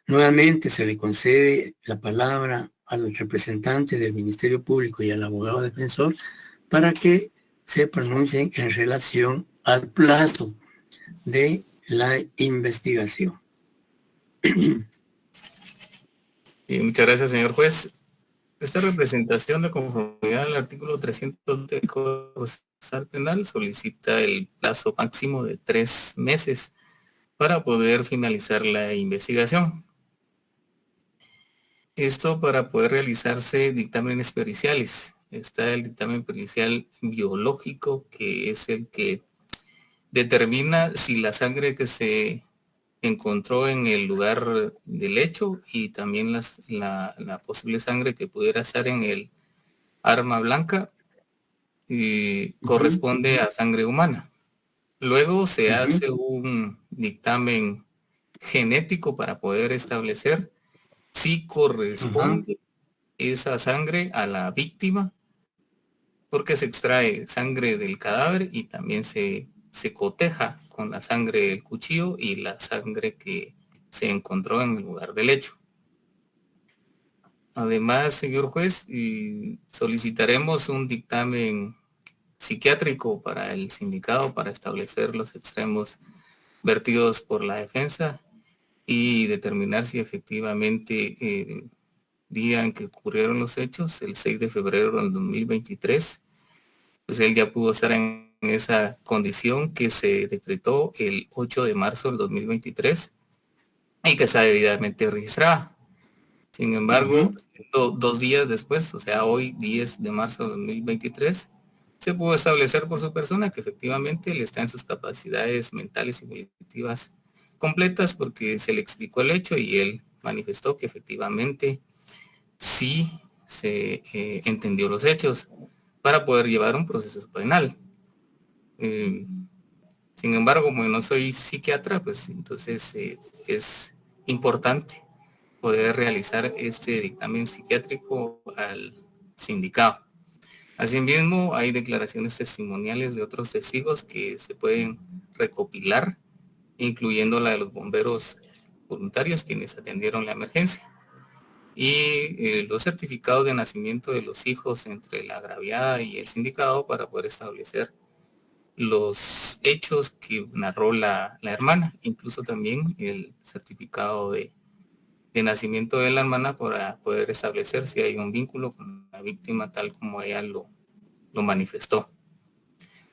nuevamente se le concede la palabra al representante del Ministerio Público y al abogado defensor para que se pronuncien en relación al plazo de la investigación. Y muchas gracias, señor juez. Esta representación de conformidad al artículo 300 del Código Procesal Penal solicita el plazo máximo de 3 meses para poder finalizar la investigación. Esto para poder realizarse dictámenes periciales. Está el dictamen pericial biológico, que es el que determina si la sangre que se encontró en el lugar del hecho y también la posible sangre que pudiera estar en el arma blanca corresponde a sangre humana. Luego se hace un dictamen genético para poder establecer si corresponde esa sangre a la víctima, porque se extrae sangre del cadáver y también se coteja con la sangre del cuchillo y la sangre que se encontró en el lugar del hecho. Además, señor juez, solicitaremos un dictamen psiquiátrico para el sindicado para establecer los extremos vertidos por la defensa y determinar si efectivamente el día en que ocurrieron los hechos, el 6 de febrero del 2023, pues él ya pudo estar en esa condición que se decretó el 8 de marzo del 2023 y que está debidamente registrada. Sin embargo, 2 días después, o sea, hoy 10 de marzo del 2023, se pudo establecer por su persona que efectivamente él está en sus capacidades mentales y cognitivas completas porque se le explicó el hecho y él manifestó que efectivamente sí se entendió los hechos para poder llevar un proceso penal. Sin embargo, como no soy psiquiatra, pues entonces es importante poder realizar este dictamen psiquiátrico al sindicado. Asimismo, hay declaraciones testimoniales de otros testigos que se pueden recopilar, incluyendo la de los bomberos voluntarios quienes atendieron la emergencia. Y los certificados de nacimiento de los hijos entre la agraviada y el sindicado para poder establecer los hechos que narró la hermana, incluso también el certificado de nacimiento de la hermana para poder establecer si hay un vínculo con la víctima tal como ella lo manifestó.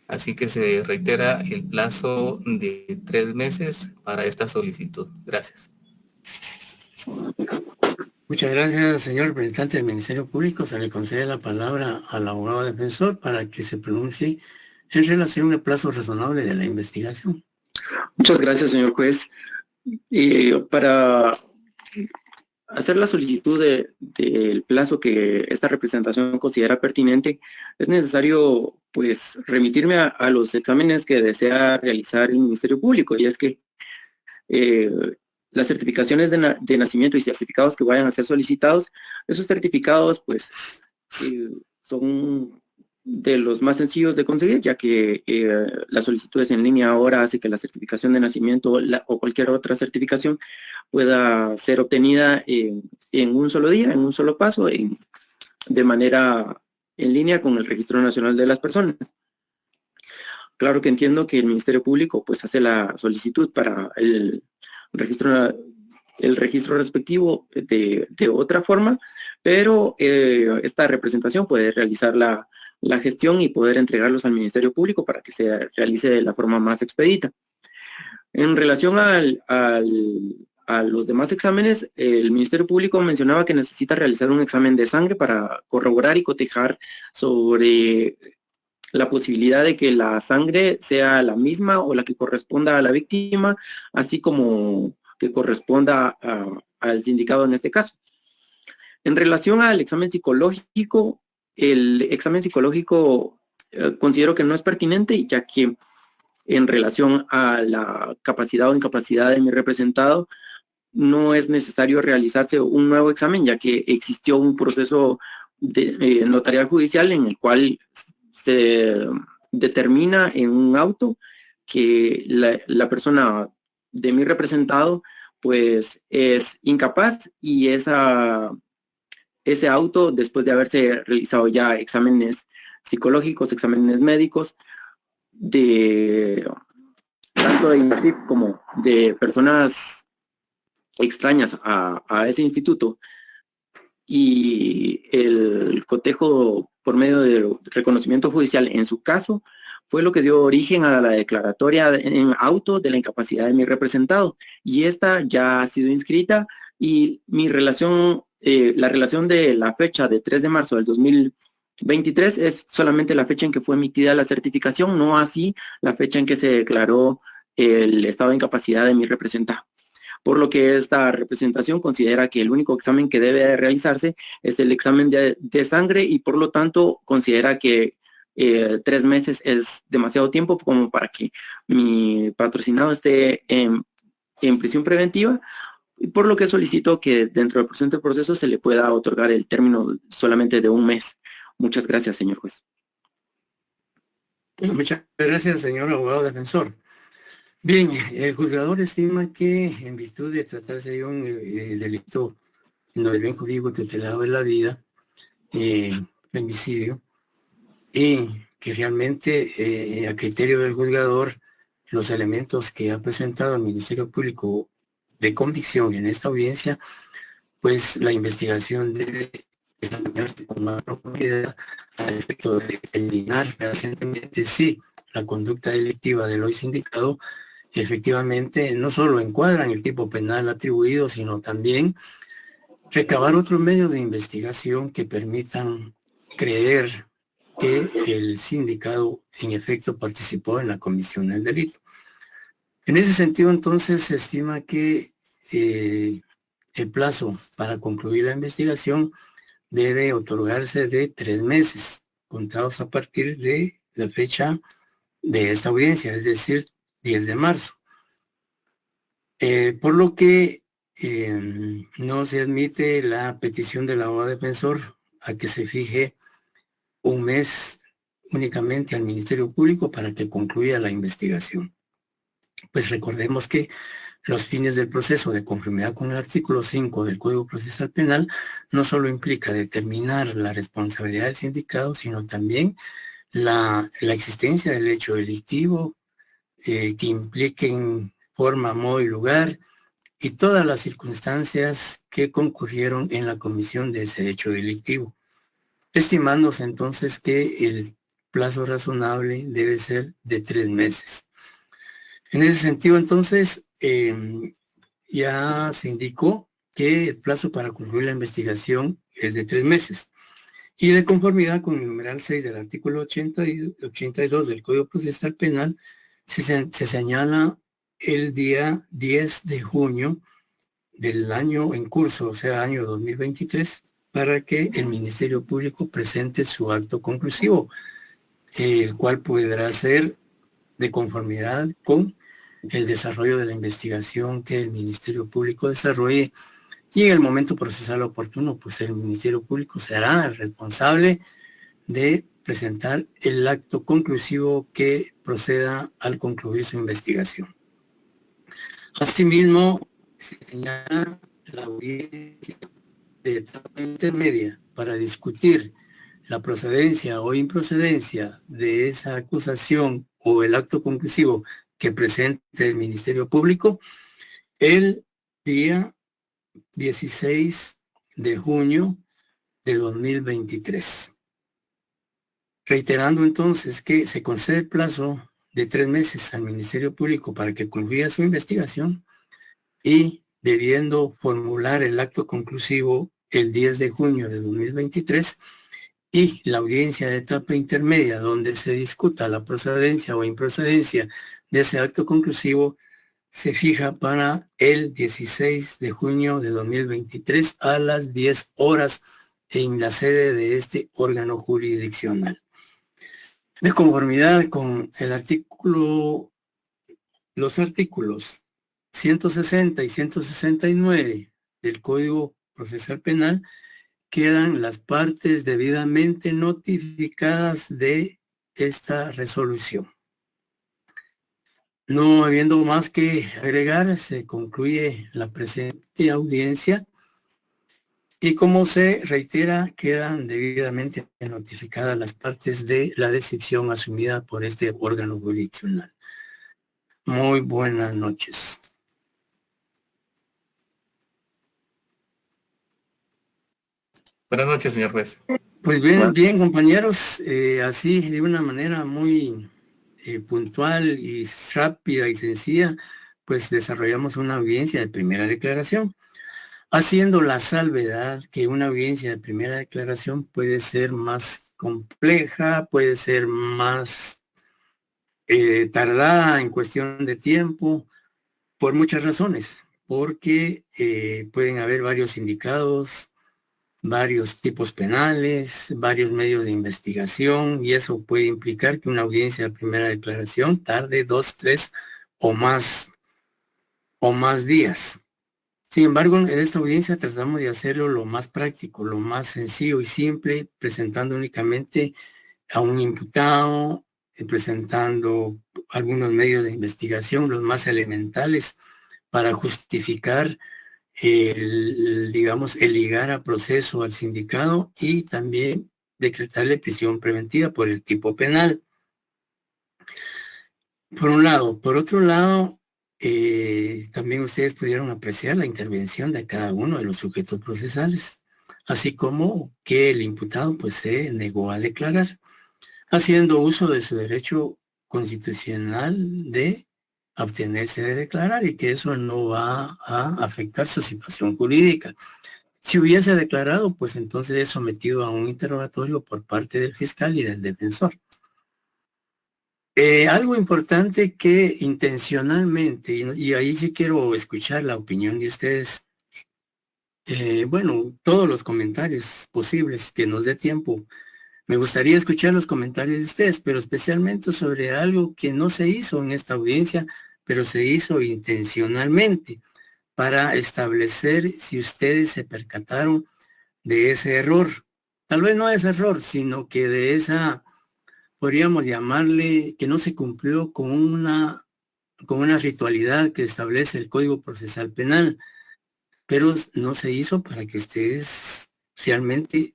Así que se reitera el plazo de 3 meses para esta solicitud. Gracias. Muchas gracias, señor representante del Ministerio Público. Se le concede la palabra al abogado defensor para que se pronuncie en relación al plazo razonable de la investigación. Muchas gracias, señor juez. Para hacer la solicitud del plazo que esta representación considera pertinente, es necesario pues remitirme a los exámenes que desea realizar el Ministerio Público, y es que las certificaciones de nacimiento y certificados que vayan a ser solicitados, esos certificados pues son de los más sencillos de conseguir, ya que las solicitudes en línea ahora hace que la certificación de nacimiento o cualquier otra certificación pueda ser obtenida en un solo día, en un solo paso, de manera en línea con el Registro Nacional de las Personas. Claro que entiendo que el Ministerio Público pues hace la solicitud para el registro respectivo de otra forma, pero esta representación puede realizar la gestión y poder entregarlos al Ministerio Público para que se realice de la forma más expedita. En relación a los demás exámenes, el Ministerio Público mencionaba que necesita realizar un examen de sangre para corroborar y cotejar sobre la posibilidad de que la sangre sea la misma o la que corresponda a la víctima, así como que corresponda al sindicado en este caso. En relación al examen psicológico, el examen psicológico considero que no es pertinente, ya que en relación a la capacidad o incapacidad de mi representado, no es necesario realizarse un nuevo examen, ya que existió un proceso notarial judicial en el cual se determina en un auto que la persona de mi representado pues es incapaz, y ese auto, después de haberse realizado ya exámenes psicológicos, exámenes médicos, tanto de INASIF como de personas extrañas a ese instituto, y el cotejo por medio del reconocimiento judicial en su caso, fue lo que dio origen a la declaratoria en auto de la incapacidad de mi representado, y esta ya ha sido inscrita, y mi relación, la relación de la fecha de 3 de marzo del 2023 es solamente la fecha en que fue emitida la certificación, no así la fecha en que se declaró el estado de incapacidad de mi representado. Por lo que esta representación considera que el único examen que debe realizarse es el examen de sangre, y por lo tanto considera que 3 meses es demasiado tiempo como para que mi patrocinado esté en prisión preventiva, y por lo que solicito que dentro del presente proceso se le pueda otorgar el término solamente de 1 mes. Muchas gracias, señor juez. Muchas gracias, señor abogado defensor. Bien, el juzgador estima que en virtud de tratarse de un delito en el bien jurídico tutelado de la vida, femicidio, y que realmente a criterio del juzgador los elementos que ha presentado el Ministerio Público de convicción en esta audiencia, pues la investigación debe examinarse con más profundidad al efecto de determinar fehacientemente si la conducta delictiva del hoy sindicado efectivamente no solo encuadran el tipo penal atribuido, sino también recabar otros medios de investigación que permitan creer que el sindicado en efecto participó en la comisión del delito. En ese sentido, entonces, se estima que el plazo para concluir la investigación debe otorgarse de 3 meses, contados a partir de la fecha de esta audiencia, es decir, 10 de marzo. Por lo que no se admite la petición del abogado defensor a que se fije 1 mes únicamente al Ministerio Público para que concluya la investigación. Pues recordemos que los fines del proceso, de conformidad con el artículo 5 del Código Procesal Penal, no solo implica determinar la responsabilidad del sindicado, sino también la existencia del hecho delictivo que impliquen forma, modo y lugar, y todas las circunstancias que concurrieron en la comisión de ese hecho delictivo, estimándose entonces que el plazo razonable debe ser de 3 meses. En ese sentido, entonces, ya se indicó que el plazo para concluir la investigación es de 3 meses. Y de conformidad con el numeral 6 del artículo 82 del Código Procesal Penal, se señala el día 10 de junio del año en curso, o sea, año 2023, para que el Ministerio Público presente su acto conclusivo, el cual podrá ser de conformidad con el desarrollo de la investigación que el Ministerio Público desarrolle, y en el momento procesal oportuno, pues el Ministerio Público será el responsable de presentar el acto conclusivo que proceda al concluir su investigación. Asimismo, se señala la audiencia de etapa intermedia para discutir la procedencia o improcedencia de esa acusación o el acto conclusivo que presente el Ministerio Público el día 16 de junio de 2023. Reiterando entonces que se concede el plazo de 3 meses al Ministerio Público para que concluya su investigación y debiendo formular el acto conclusivo el 10 de junio de 2023 y la audiencia de etapa intermedia donde se discuta la procedencia o improcedencia de ese acto conclusivo se fija para el 16 de junio de 2023 a las 10 horas en la sede de este órgano jurisdiccional. De conformidad con el los artículos 160 y 169 del Código Procesal Penal, quedan las partes debidamente notificadas de esta resolución. No habiendo más que agregar, se concluye la presente audiencia y como se reitera, quedan debidamente notificadas las partes de la decisión asumida por este órgano jurisdiccional. Muy buenas noches. Buenas noches, señor juez. Pues bien, compañeros, así de una manera muy puntual y rápida y sencilla, pues desarrollamos una audiencia de primera declaración, haciendo la salvedad que una audiencia de primera declaración puede ser más compleja, puede ser más tardada en cuestión de tiempo, por muchas razones, porque pueden haber varios sindicados, varios tipos penales, varios medios de investigación, y eso puede implicar que una audiencia de primera declaración tarde 2, 3 o más días. Sin embargo, en esta audiencia tratamos de hacerlo lo más práctico, lo más sencillo y simple, presentando únicamente a un imputado, presentando algunos medios de investigación, los más elementales, para justificar el ligar a proceso al sindicado y también decretarle prisión preventiva por el tipo penal. Por un lado. Por otro lado, también ustedes pudieron apreciar la intervención de cada uno de los sujetos procesales, así como que el imputado pues se negó a declarar, haciendo uso de su derecho constitucional de abstenerse de declarar y que eso no va a afectar su situación jurídica. Si hubiese declarado, pues entonces es sometido a un interrogatorio por parte del fiscal y del defensor. Algo importante que intencionalmente, y ahí sí quiero escuchar la opinión de ustedes, bueno, todos los comentarios posibles que nos dé tiempo. Me gustaría escuchar los comentarios de ustedes, pero especialmente sobre algo que no se hizo en esta audiencia, pero se hizo intencionalmente para establecer si ustedes se percataron de ese error. Tal vez no ese error, sino que de esa, podríamos llamarle, que no se cumplió con una ritualidad que establece el Código Procesal Penal, pero no se hizo para que ustedes realmente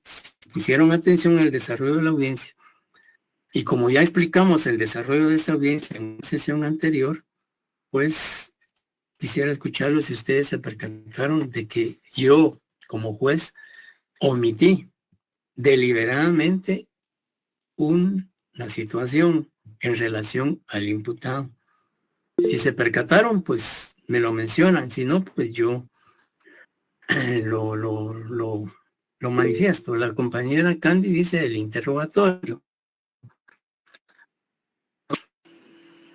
pusieron atención al desarrollo de la audiencia. Y como ya explicamos el desarrollo de esta audiencia en una sesión anterior, pues quisiera escucharlos si ustedes se percataron de que yo, como juez, omití deliberadamente una situación en relación al imputado. Si se percataron, pues me lo mencionan. Si no, pues yo lo lo manifiesto. La compañera Candy dice el interrogatorio.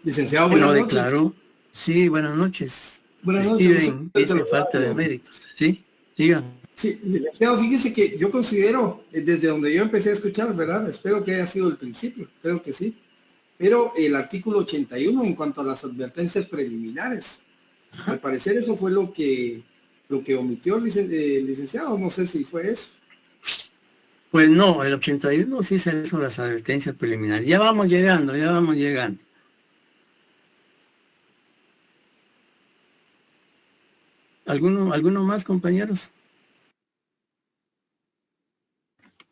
Licenciado, buenas Lo noches. declaró. Sí, buenas noches. Buenas noches. Steven dice falta de méritos. ¿Sí? Diga. Sí, licenciado, fíjese que yo considero, desde donde yo empecé a escuchar, ¿verdad? Espero que haya sido el principio, creo que sí. Pero el artículo 81 en cuanto a las advertencias preliminares, al parecer eso fue lo que omitió el licenciado, no sé si fue eso. Pues no, el 81 sí se hizo las advertencias preliminares. Ya vamos llegando, ya vamos llegando. ¿Alguno más, compañeros?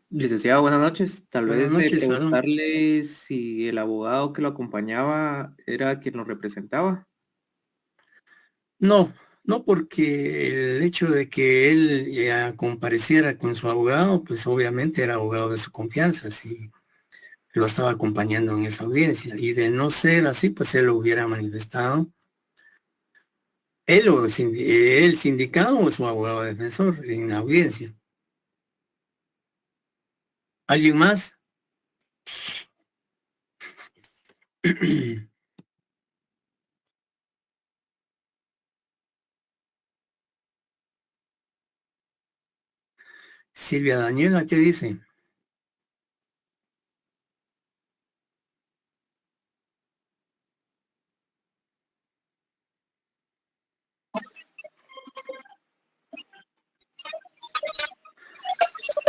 Licenciado, buenas noches. Tal Buenas vez noches, preguntarle si el abogado que lo acompañaba era quien lo representaba. No, no, porque el hecho de que él ya compareciera con su abogado, pues obviamente era abogado de su confianza, sí, lo estaba acompañando en esa audiencia. Y de no ser así, pues él lo hubiera manifestado. Él o el sindicado o su abogado defensor en la audiencia. ¿Alguien más? Silvia Daniela, ¿qué dice?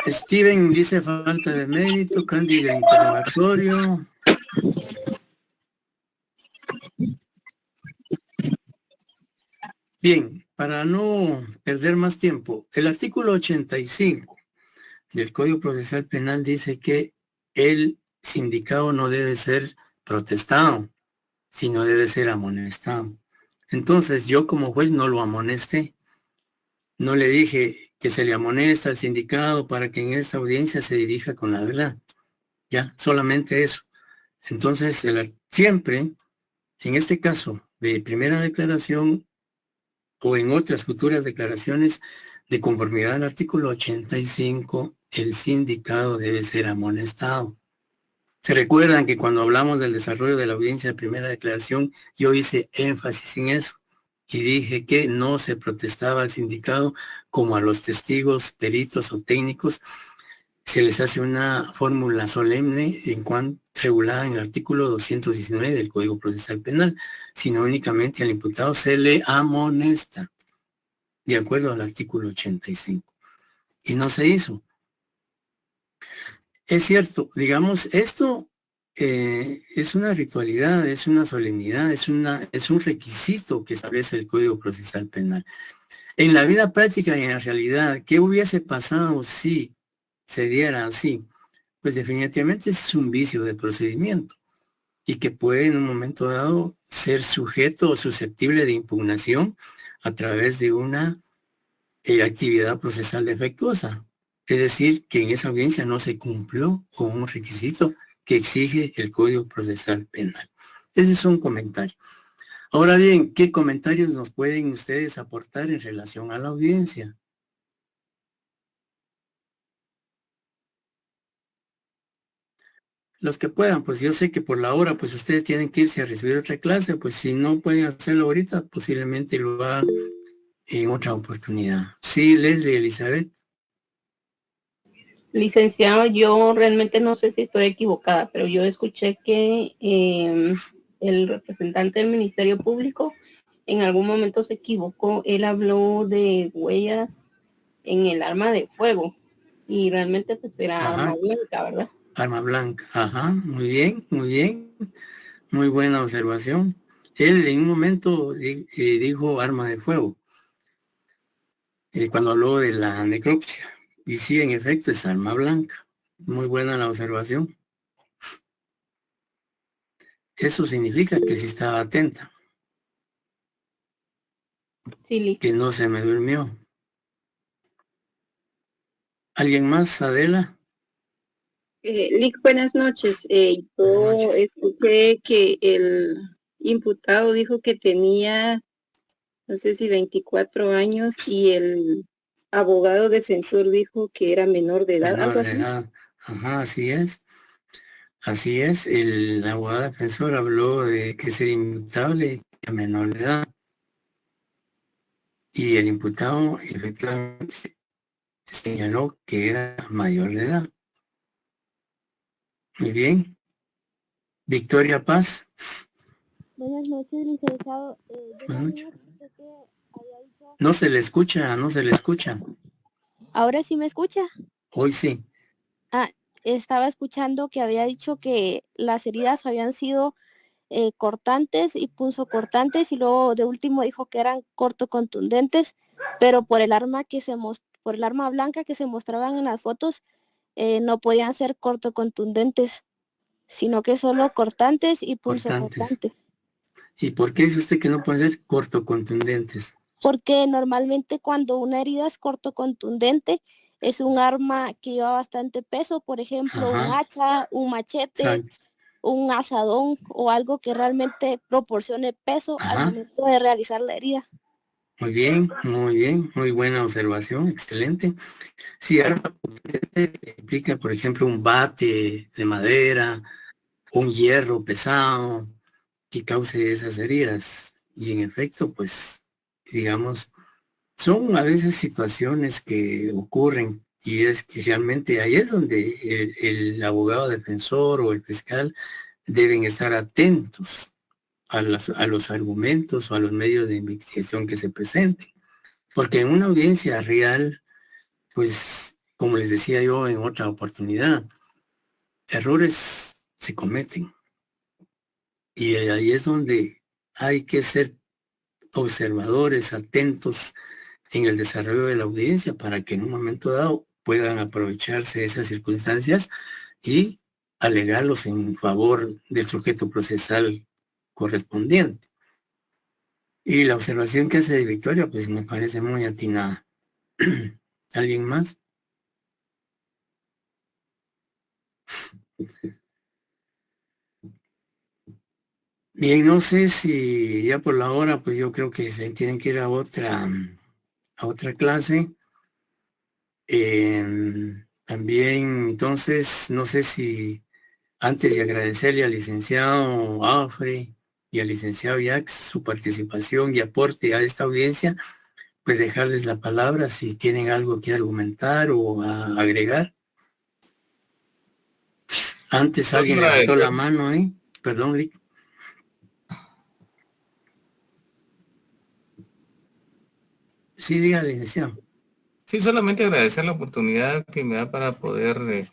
Steven dice falta de mérito, Candy del interrogatorio. Bien, para no perder más tiempo, el artículo 85 del Código Procesal Penal dice que el sindicado no debe ser protestado, sino debe ser amonestado. Entonces yo como juez no lo amonesté, no le dije que se le amonesta al sindicado para que en esta audiencia se dirija con la verdad. Ya, solamente eso. Entonces, siempre, en este caso de primera declaración o en otras futuras declaraciones de conformidad al artículo 85, el sindicado debe ser amonestado. Se recuerdan que cuando hablamos del desarrollo de la audiencia de primera declaración, yo hice énfasis en eso y dije que no se protestaba al sindicado como a los testigos, peritos o técnicos. Se les hace una fórmula solemne en cuanto regulada en el artículo 219 del Código Procesal Penal, sino únicamente al imputado se le amonesta, de acuerdo al artículo 85. Y no se hizo. Es cierto, digamos, esto es una ritualidad, es una solemnidad, es un requisito que establece el Código Procesal Penal. En la vida práctica y en la realidad, ¿qué hubiese pasado si se diera así? Pues definitivamente es un vicio de procedimiento y que puede en un momento dado ser sujeto o susceptible de impugnación a través de una actividad procesal defectuosa. Es decir, que en esa audiencia no se cumplió con un requisito que exige el Código Procesal Penal. Ese es un comentario. Ahora bien, ¿qué comentarios nos pueden ustedes aportar en relación a la audiencia? Los que puedan, pues yo sé que por la hora, pues ustedes tienen que irse a recibir otra clase, pues si no pueden hacerlo ahorita, posiblemente lo hagan en otra oportunidad. Sí, Leslie, Elizabeth. Licenciado, yo realmente no sé si estoy equivocada, pero yo escuché que el representante del Ministerio Público en algún momento se equivocó. Él habló de huellas en el arma de fuego y realmente pues era arma blanca, ¿verdad? Arma blanca, ajá, muy bien, muy buena observación. Él en un momento dijo arma de fuego, cuando habló de la necropsia. Y sí, en efecto, es arma blanca. Muy buena la observación. Eso significa que sí estaba atenta. Sí, que no se me durmió. ¿Alguien más, Adela? Lick, buenas noches. Yo escuché que el imputado dijo que tenía, no sé si 24 años y el abogado defensor dijo que era menor de edad, Menor algo de así. edad. Ajá, así es. Así es, el abogado defensor habló de que sería imputable a menor de edad. Y el imputado efectivamente señaló que era mayor de edad. Muy bien. Victoria Paz. Buenas noches, licenciado. Buenas noches. No se le escucha, no se le escucha. ¿Ahora sí me escucha? Hoy sí. Estaba escuchando que había dicho que las heridas habían sido cortantes y punzocortantes, y luego de último dijo que eran cortocontundentes, pero por el arma por el arma blanca que se mostraban en las fotos, no podían ser cortocontundentes, sino que solo cortantes y punzocortantes. ¿Y por qué dice usted que no pueden ser cortocontundentes? Porque normalmente cuando una herida es cortocontundente, es un arma que lleva bastante peso, por ejemplo, un hacha, un machete, un asadón o algo que realmente proporcione peso al momento de realizar la herida. Muy bien, muy buena observación, excelente. Si arma implica, por ejemplo, un bate de madera, un hierro pesado que cause esas heridas. Y en efecto, pues, digamos, son a veces situaciones que ocurren y es que realmente ahí es donde el abogado defensor o el fiscal deben estar atentos a los argumentos o a los medios de investigación que se presenten. Porque en una audiencia real, pues, como les decía yo en otra oportunidad, errores se cometen. Y ahí es donde hay que ser observadores, atentos en el desarrollo de la audiencia para que en un momento dado puedan aprovecharse de esas circunstancias y alegarlos en favor del sujeto procesal correspondiente. Y la observación que hace de Victoria, pues me parece muy atinada. ¿Alguien más? Bien, no sé si ya por la hora, pues yo creo que se tienen que ir a otra clase. También, entonces, no sé si antes de agradecerle al licenciado Afre y al licenciado Yax su participación y aporte a esta audiencia, pues dejarles la palabra si tienen algo que argumentar o agregar. Antes alguien levantó la mano, ¿eh? Perdón, Rick. Sí, diga, licenciado. Sí, solamente agradecer la oportunidad que me da para poder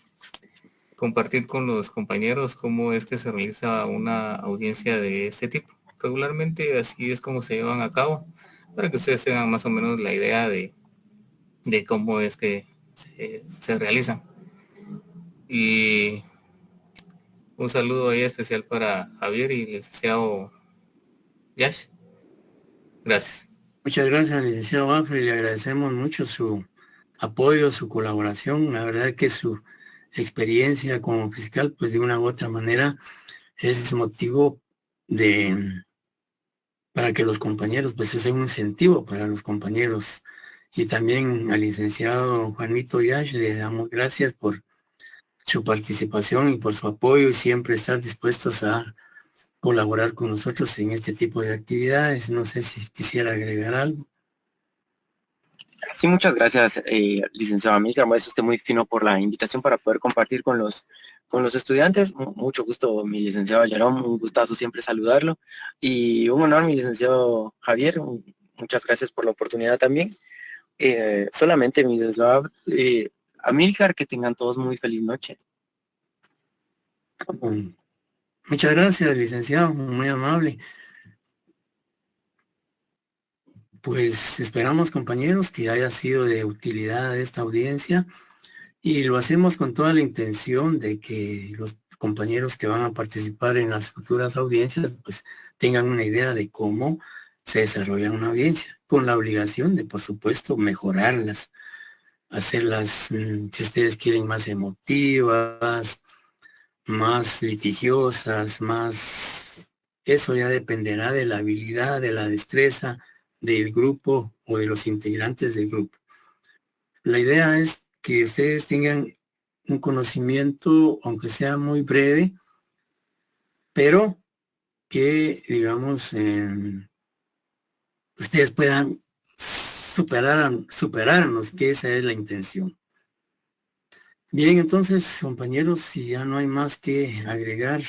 compartir con los compañeros cómo es que se realiza una audiencia de este tipo. Regularmente así es como se llevan a cabo, para que ustedes tengan más o menos la idea de cómo es que se realizan. Y un saludo ahí especial para Javier y el licenciado Yash. Gracias. Muchas gracias, licenciado Afre, le agradecemos mucho su apoyo, su colaboración. La verdad que su experiencia como fiscal, pues de una u otra manera, es motivo para que los compañeros, pues es un incentivo para los compañeros. Y también al licenciado Juanito Yash le damos gracias por su participación y por su apoyo y siempre estar dispuestos a colaborar con nosotros en este tipo de actividades. No sé si quisiera agregar algo. Sí, muchas gracias, licenciado Amílcar. Es usted muy fino por la invitación para poder compartir con los estudiantes. Mucho gusto, mi licenciado Jerome, un gustazo siempre saludarlo. Y un honor, mi licenciado Javier. Muchas gracias por la oportunidad también. Solamente, mi licenciado Amílcar, que tengan todos muy feliz noche. Muchas gracias, licenciado, muy amable. Pues esperamos, compañeros, que haya sido de utilidad esta audiencia y lo hacemos con toda la intención de que los compañeros que van a participar en las futuras audiencias pues tengan una idea de cómo se desarrolla una audiencia, con la obligación de, por supuesto, mejorarlas, hacerlas, si ustedes quieren, más emotivas, más litigiosas, más... Eso ya dependerá de la habilidad, de la destreza del grupo o de los integrantes del grupo. La idea es que ustedes tengan un conocimiento, aunque sea muy breve, pero que, digamos, ustedes puedan superarnos, que esa es la intención. Bien, entonces, compañeros, si ya no hay más que agregar,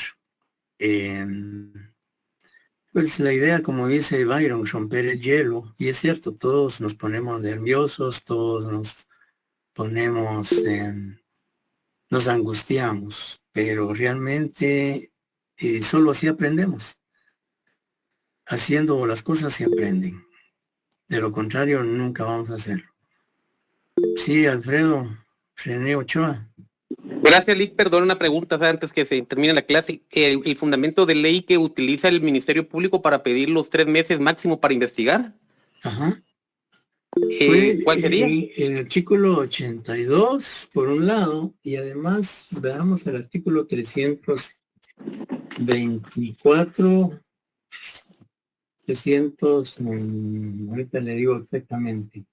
pues la idea, como dice Byron, romper el hielo, y es cierto, todos nos ponemos nerviosos, todos nos ponemos, nos angustiamos, pero realmente solo así aprendemos. Haciendo las cosas se aprenden. De lo contrario, nunca vamos a hacerlo. Sí, Alfredo, René Ochoa. Gracias, Lick. Perdón, una pregunta antes que se termine la clase. El fundamento de ley que utiliza el Ministerio Público para pedir los 3 meses máximo para investigar. Ajá. ¿Cuál sería? El artículo 82, por un lado, y además veamos el artículo 324, 300, ahorita le digo exactamente.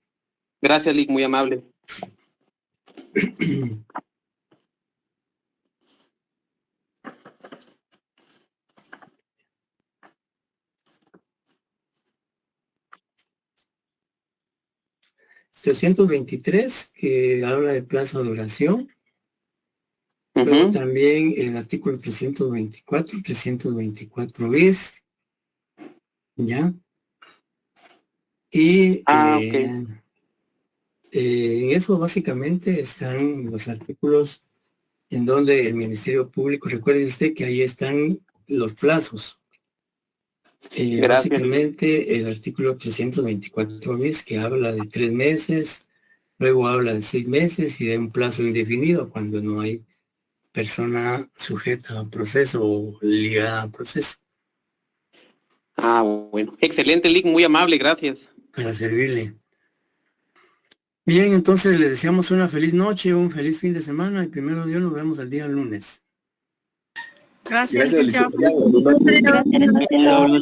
Gracias, Lick, muy amable. 323, que habla de plazo de duración. Luego también el artículo 324 bis. ¿Ya? Y en eso básicamente están los artículos en donde el Ministerio Público, recuerde usted que ahí están los plazos. Básicamente el artículo 324 bis, que habla de 3 meses, luego habla de 6 meses y de un plazo indefinido cuando no hay persona sujeta a proceso o ligada a proceso. Bueno. Excelente, Lick, muy amable, gracias. Para servirle. Bien, entonces les deseamos una feliz noche, un feliz fin de semana y primero Dios nos vemos el día lunes. Gracias, Gracias, licenciado. licenciado.